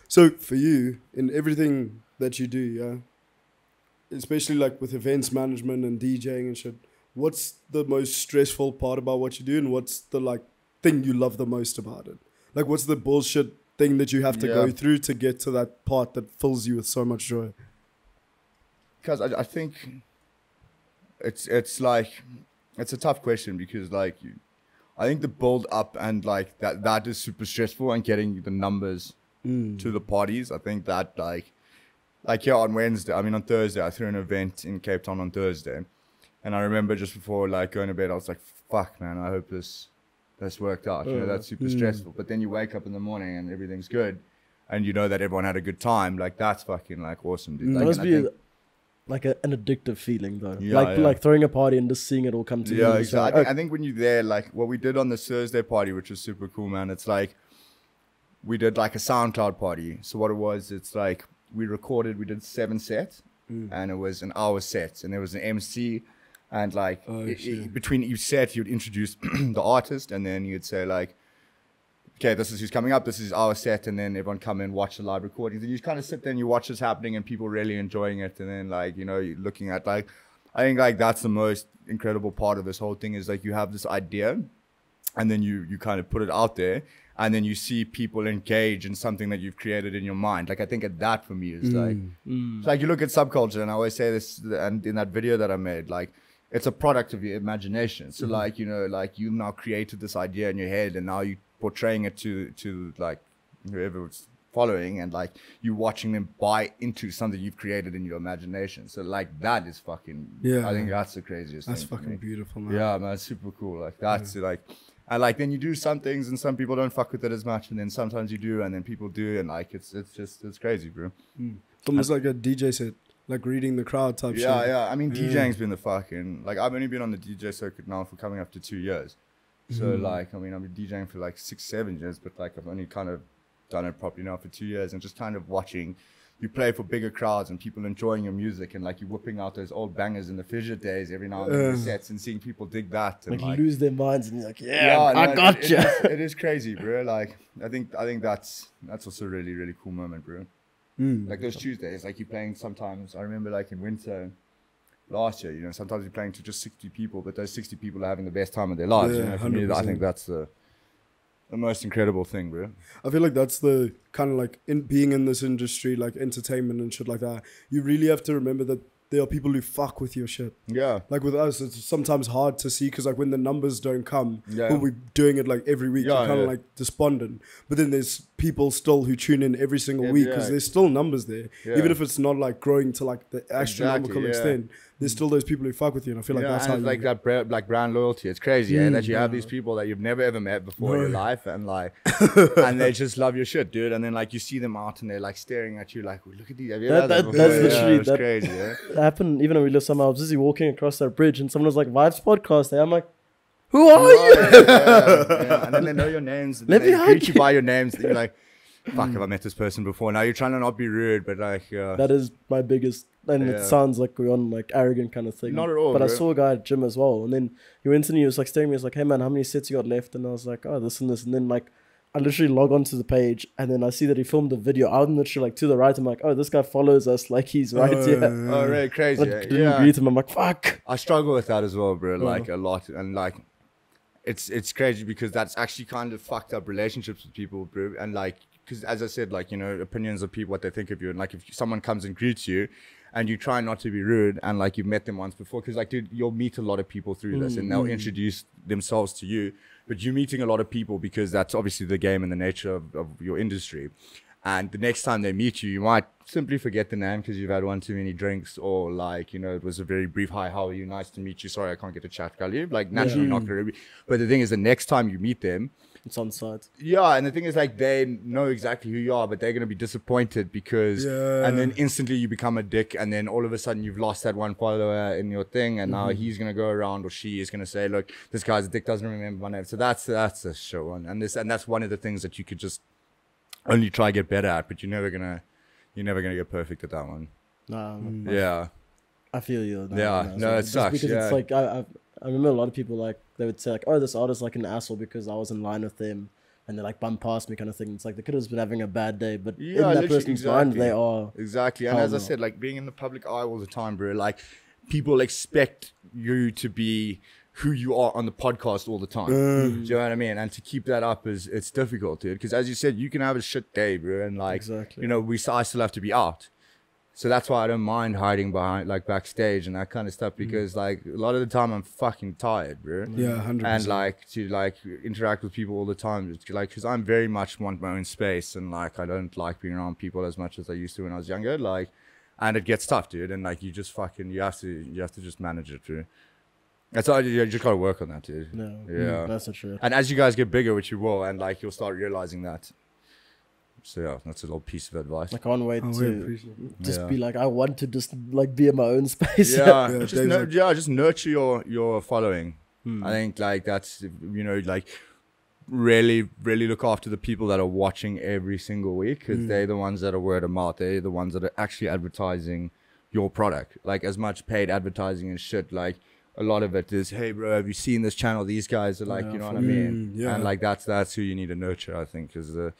[SPEAKER 3] So for you, in everything that you do, yeah, especially like with events management and DJing and shit, what's the most stressful part about what you do, and what's the like thing you love the most about it? Like, what's the bullshit thing that you have to go through to get to that part that fills you with so much joy?
[SPEAKER 2] Because I think it's like, it's a tough question because like I think the build up and like that is super stressful, and getting the numbers to the parties. I think that like here on Thursday, I threw an event in Cape Town on Thursday, and I remember just before like going to bed, I was like, fuck man, I hope this worked out. You know, that's super stressful. But then you wake up in the morning and everything's good, and you know that everyone had a good time. Like, that's fucking like awesome, dude. Like,
[SPEAKER 1] it must be like an addictive feeling though. Like throwing a party and just seeing it all come together.
[SPEAKER 2] Yeah, exactly. I think when you're there, like what we did on this Thursday party, which was super cool, man. It's like we did like a SoundCloud party. So what it was, it's like we did 7 sets, and it was an hour set, and there was an MC. And like between each set, you'd introduce the artist, and then you'd say like, okay, this is who's coming up, this is our set, and then everyone come in, watch the live recordings, and you kind of sit there and you watch this happening, and people really enjoying it, and then like, you know, you're looking at like, I think like that's the most incredible part of this whole thing is like you have this idea, and then you kind of put it out there, and then you see people engage in something that you've created in your mind. Like I think that for me is like, it's like you look at Subculture, and I always say this, and in that video that I made, like, it's a product of your imagination. So like, you know, like you've now created this idea in your head, and now you portraying it to like whoever it's following, and like you watching them buy into something you've created in your imagination. So like that is fucking, I think that's the craziest thing.
[SPEAKER 3] That's fucking beautiful, man.
[SPEAKER 2] Yeah, man, it's super cool. Like that's like, and like then you do some things and some people don't fuck with it as much, and then sometimes you do, and then people do, and like it's crazy, bro.
[SPEAKER 3] It's almost like a DJ set, like reading the crowd type shit.
[SPEAKER 2] Yeah. I mean, DJing's been the fucking, like I've only been on the DJ circuit now for coming up to 2 years. So like, I mean, I've been DJing for like 6-7 years, but like I've only kind of done it properly now for 2 years, and just kind of watching you play for bigger crowds and people enjoying your music, and like you whipping out those old bangers in the fidget days every now and then in the sets, and seeing people dig that and
[SPEAKER 1] like lose their minds, and you're like, I gotcha.
[SPEAKER 2] It is crazy, bro. Like I think that's also a really, really cool moment, bro. Like those Tuesdays, like you're playing sometimes, I remember like in winter last year, you know, sometimes you're playing to just 60 people, but those 60 people are having the best time of their lives. You know, for me, I think that's the most incredible thing, bro.
[SPEAKER 3] I feel like that's the kind of like being in this industry, like entertainment and shit like that. You really have to remember that there are people who fuck with your shit.
[SPEAKER 2] Yeah.
[SPEAKER 3] Like with us, it's sometimes hard to see because like when the numbers don't come,
[SPEAKER 2] Yeah.
[SPEAKER 3] when we're doing it like every week,
[SPEAKER 2] Yeah,
[SPEAKER 3] you're kind of
[SPEAKER 2] yeah.
[SPEAKER 3] like despondent. But then there's people still who tune in every single week because there's still numbers there.
[SPEAKER 2] Yeah.
[SPEAKER 3] Even if it's not like growing to like the astronomical extent, there's still those people who fuck with you. And I feel like that's
[SPEAKER 2] and
[SPEAKER 3] how
[SPEAKER 2] it's
[SPEAKER 3] you...
[SPEAKER 2] like that like brand loyalty. It's crazy, that you have these people that you've never ever met before in your life, and like, and they just love your shit, dude. And then like you see them out and they're like staring at you, like, look at these. Have you heard that
[SPEAKER 1] That's literally
[SPEAKER 2] it's crazy. Yeah,
[SPEAKER 1] it happened even when we lived somewhere. I was busy walking across that bridge, and someone was like, "Vaabs podcast." And I'm like, "Who are you?"
[SPEAKER 2] Yeah. And then they know your names. And
[SPEAKER 1] Let me
[SPEAKER 2] they
[SPEAKER 1] hug
[SPEAKER 2] greet you
[SPEAKER 1] you.
[SPEAKER 2] by your names. You're like, fuck, have I met this person before? Now you're trying to not be rude, but like,
[SPEAKER 1] That is my biggest, and it sounds like we're on like arrogant kind of thing.
[SPEAKER 2] Not at all,
[SPEAKER 1] But I
[SPEAKER 2] bro.
[SPEAKER 1] saw a guy at gym as well, and then he went in and he was like staring at me. He was like, "Hey man, how many sets you got left?" And I was like, "Oh, this and this." And then like, I literally log onto the page, and then I see that he filmed a video. I'm literally like to the right. I'm like, "Oh, this guy follows us. Like he's right here."
[SPEAKER 2] oh, really crazy.
[SPEAKER 1] I didn't greet him. I'm like, "Fuck."
[SPEAKER 2] I struggle with that as well, bro. Like a lot, and like, it's crazy because that's actually kind of fucked up relationships with people, bro. And like, because as I said, like, you know, opinions of people, what they think of you, and like if someone comes and greets you, and you try not to be rude, and like you've met them once before, because like, dude, you'll meet a lot of people through this, and they'll introduce themselves to you, but you're meeting a lot of people because that's obviously the game and the nature of your industry. And the next time they meet you, you might simply forget the name because you've had one too many drinks, or like, you know, it was a very brief hi, how are you? Nice to meet you. Sorry, I can't get a chat, Khalid. Like naturally not gonna be. But the thing is, the next time you meet them,
[SPEAKER 1] It's on site.
[SPEAKER 2] yeah, and the thing is, like, they know exactly who you are, but they're gonna be disappointed because, and then instantly you become a dick, and then all of a sudden you've lost that one follower in your thing, and now he's gonna go around, or she is gonna say, look, this guy's a dick, doesn't remember my name. So that's a show one, and that's one of the things that you could just only try to get better at, but you're never gonna get perfect at that one.
[SPEAKER 1] Nah,
[SPEAKER 2] Yeah,
[SPEAKER 1] I feel you.
[SPEAKER 2] it
[SPEAKER 1] Just
[SPEAKER 2] sucks.
[SPEAKER 1] because
[SPEAKER 2] Yeah.
[SPEAKER 1] it's like I remember a lot of people like they would say like, "Oh, this artist's like an asshole because I was in line with them." And they like bump past me kind of thing. It's like they could have been having a bad day, but in that
[SPEAKER 2] literally,
[SPEAKER 1] person's mind, they are.
[SPEAKER 2] Exactly. And as I said, like being in the public eye all the time, bro, like people expect you to be who you are on the podcast all the time. Do you know what I mean? And to keep that up it's difficult, dude. Because as you said, you can have a shit day, bro. And like, you know, I still have to be out. So that's why I don't mind hiding behind, like, backstage and that kind of stuff, because like a lot of the time I'm fucking tired, bro.
[SPEAKER 3] Yeah, 100%.
[SPEAKER 2] And like to like interact with people all the time, it's like, because I'm very much want my own space, and like I don't like being around people as much as I used to when I was younger. Like, and it gets tough, dude. And like you just fucking you have to just manage it, bro. That's all. You just gotta work on that, dude.
[SPEAKER 1] No,
[SPEAKER 2] Yeah,
[SPEAKER 1] that's not true.
[SPEAKER 2] And as you guys get bigger, which you will, and like you'll start realizing that. So yeah, that's a little piece of advice.
[SPEAKER 1] I can't wait
[SPEAKER 3] Oh,
[SPEAKER 1] to
[SPEAKER 3] yeah.
[SPEAKER 1] just be like, I want to just like be in my own space.
[SPEAKER 2] Yeah,
[SPEAKER 3] Yeah,
[SPEAKER 2] just nurture your following. I think like that's, you know, like really look after the people that are watching every single week, because they're the ones that are word of mouth. They're the ones that are actually advertising your product. Like as much paid advertising and shit, like a lot of it is, hey bro, have you seen this channel? These guys are like, you know what I mean?
[SPEAKER 3] Yeah.
[SPEAKER 2] And like that's who you need to nurture, I think, as a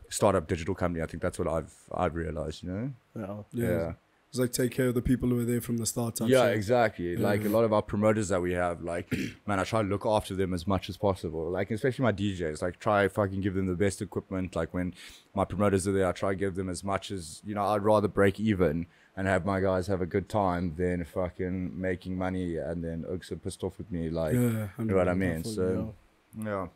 [SPEAKER 2] startup digital company. I think that's what I've realized, you know? Yeah.
[SPEAKER 3] It's like take care of the people who are there from the start.
[SPEAKER 2] Yeah, exactly. Like a lot of our promoters that we have, like, man, I try to look after them as much as possible. Like, especially my DJs, like try fucking give them the best equipment. Like when my promoters are there, I try to give them as much as, you know, I'd rather break even and have my guys have a good time than fucking making money and then Oaks are pissed off with me. Like, you know what I mean? So, yeah.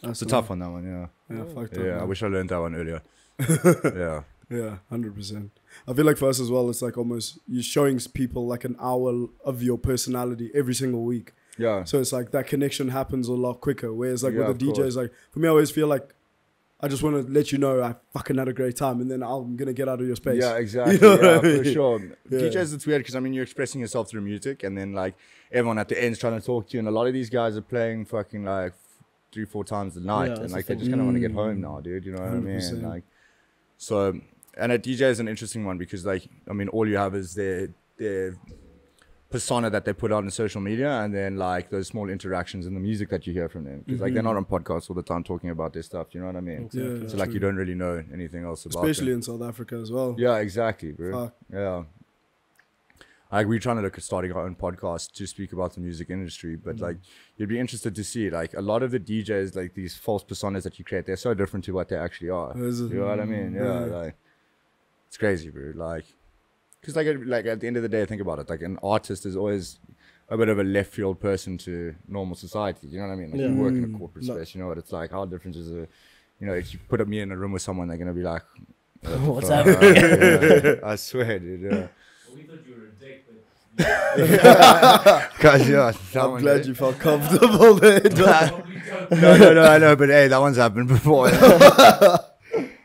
[SPEAKER 2] It's a tough one, that one,
[SPEAKER 3] Yeah, fucked up.
[SPEAKER 2] Yeah, I wish I learned that one earlier. Yeah.
[SPEAKER 3] Yeah, 100%. I feel like for us as well, it's like almost you're showing people like an hour of your personality every single week.
[SPEAKER 2] Yeah.
[SPEAKER 3] So it's like that connection happens a lot quicker. Whereas like with the
[SPEAKER 2] of
[SPEAKER 3] DJs, like for me, I always feel like I just want to let you know I fucking had a great time, and then I'm going to get out of your space.
[SPEAKER 2] Yeah, exactly.
[SPEAKER 3] You know what I mean?
[SPEAKER 2] For sure.
[SPEAKER 3] Yeah.
[SPEAKER 2] DJs, it's weird because, I mean, you're expressing yourself through music, and then, like, everyone at the end's trying to talk to you, and a lot of these guys are playing fucking, like, 3-4 times a night, and, like, they just kind of want to get home now, dude. You know what
[SPEAKER 3] 100%.
[SPEAKER 2] I mean? Like, so, and a DJ is an interesting one because, like, I mean, all you have is their persona that they put out on social media, and then like those small interactions in the music that you hear from them, because like they're not on podcasts all the time talking about this stuff, you know what I mean?
[SPEAKER 3] Yeah,
[SPEAKER 2] so like you don't really know anything else about
[SPEAKER 3] especially
[SPEAKER 2] them.
[SPEAKER 3] in South Africa as well.
[SPEAKER 2] Yeah, exactly, bro.
[SPEAKER 3] Fuck.
[SPEAKER 2] Yeah, Like we're trying to look at starting our own podcast to speak about the music industry, but like you'd be interested to see like a lot of the DJs, like these false personas that you create, they're so different to what they actually are. You know what I mean? Yeah, like it's crazy, bro. Like, cause like at the end of the day, think about it. Like an artist is always a bit of a left field person to normal society. You know what I mean? Like you work in a corporate space. You know what it's like. How different is it? You know, if you put me in a room with someone, they're gonna be like,
[SPEAKER 1] "What's happening?"
[SPEAKER 2] Yeah, I swear, dude. Yeah.
[SPEAKER 4] We thought you were a dick, but
[SPEAKER 2] Cause yeah,
[SPEAKER 3] I'm glad you felt comfortable there.
[SPEAKER 2] no, I know, but hey, that one's happened before.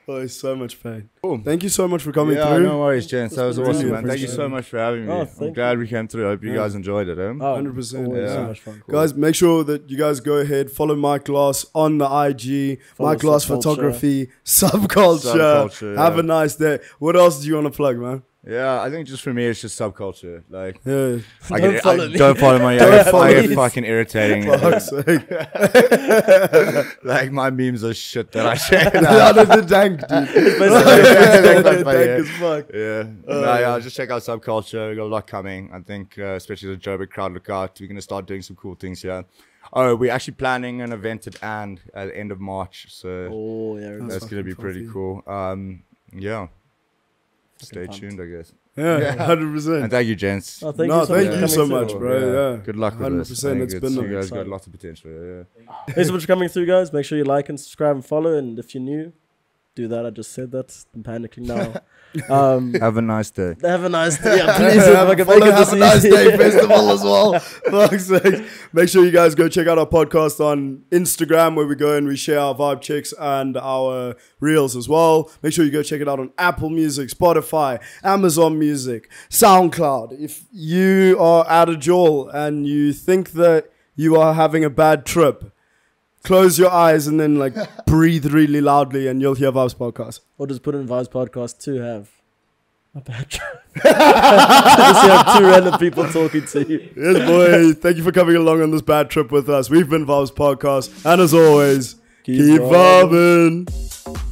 [SPEAKER 3] Oh, it's so much pain. Cool. Thank you so much for coming
[SPEAKER 2] Yeah,
[SPEAKER 3] through.
[SPEAKER 2] no worries, gents. That was awesome, man. Thank you
[SPEAKER 3] appreciate
[SPEAKER 2] so much for having me.
[SPEAKER 1] Oh,
[SPEAKER 2] I'm
[SPEAKER 1] thank
[SPEAKER 2] glad we came through. I hope you guys enjoyed it.
[SPEAKER 3] 100%.
[SPEAKER 1] Always so
[SPEAKER 2] Yeah.
[SPEAKER 1] much fun.
[SPEAKER 3] Guys, make sure that you guys go ahead, follow Mike Glass on the IG,
[SPEAKER 1] Follow
[SPEAKER 3] Mike Glass
[SPEAKER 1] Subculture.
[SPEAKER 3] Photography, Subculture.
[SPEAKER 2] Subculture,
[SPEAKER 3] Have
[SPEAKER 2] yeah.
[SPEAKER 3] a nice day. What else do you want to plug, man?
[SPEAKER 2] Yeah, I think just for me, it's just Subculture. Like,
[SPEAKER 3] Yeah.
[SPEAKER 1] Don't follow me.
[SPEAKER 2] Don't follow me.
[SPEAKER 3] Don't follow
[SPEAKER 2] I get
[SPEAKER 1] me.
[SPEAKER 2] fucking irritating.
[SPEAKER 3] Fuck's sake.
[SPEAKER 2] Like my memes are shit that I share.
[SPEAKER 3] Out of the dank, dude.
[SPEAKER 2] Dank
[SPEAKER 3] Dank as fuck.
[SPEAKER 2] Yeah. Yeah, just check out Subculture. We got a lot coming. I think, especially the Joburg crowd, look out. We're going to start doing some cool things here. Oh, we're actually planning an event at And at the end of March. So
[SPEAKER 1] Oh yeah,
[SPEAKER 2] that's going to be pretty cool. Yeah. Stay tuned, I guess.
[SPEAKER 3] Yeah, 100%.
[SPEAKER 2] And thank you, gents.
[SPEAKER 1] Oh, thank
[SPEAKER 3] No,
[SPEAKER 1] you so
[SPEAKER 3] thank
[SPEAKER 1] much for
[SPEAKER 3] you
[SPEAKER 1] coming
[SPEAKER 3] so
[SPEAKER 1] through.
[SPEAKER 3] much, bro. Yeah.
[SPEAKER 2] Good luck with this.
[SPEAKER 3] 100%.
[SPEAKER 2] I think
[SPEAKER 3] It's been
[SPEAKER 2] you guys got
[SPEAKER 1] exciting.
[SPEAKER 2] lots of potential. Yeah.
[SPEAKER 1] Thanks so much for coming through, guys. Make sure you like and subscribe and follow. And if you're new, do that. I just said that. I'm panicking now.
[SPEAKER 2] Have a nice day.
[SPEAKER 1] Have a nice day. Yeah, please.
[SPEAKER 3] Have
[SPEAKER 1] Make
[SPEAKER 3] a
[SPEAKER 1] it
[SPEAKER 3] Have a nice
[SPEAKER 1] easy.
[SPEAKER 3] day festival as well. Fuck's sake. Make sure you guys go check out our podcast on Instagram where we go and we share our vibe checks and our reels as well. Make sure you go check it out on Apple Music, Spotify, Amazon Music, SoundCloud. If you are at a jail and you think that you are having a bad trip, close your eyes and then like breathe really loudly and you'll hear Vaabs podcast.
[SPEAKER 1] Or just put in Vaabs podcast to have a bad trip. Just have two random people talking to you.
[SPEAKER 3] Yes, boy. Thank you for coming along on this bad trip with us. We've been Vaabs podcast. And as always, keep vibing.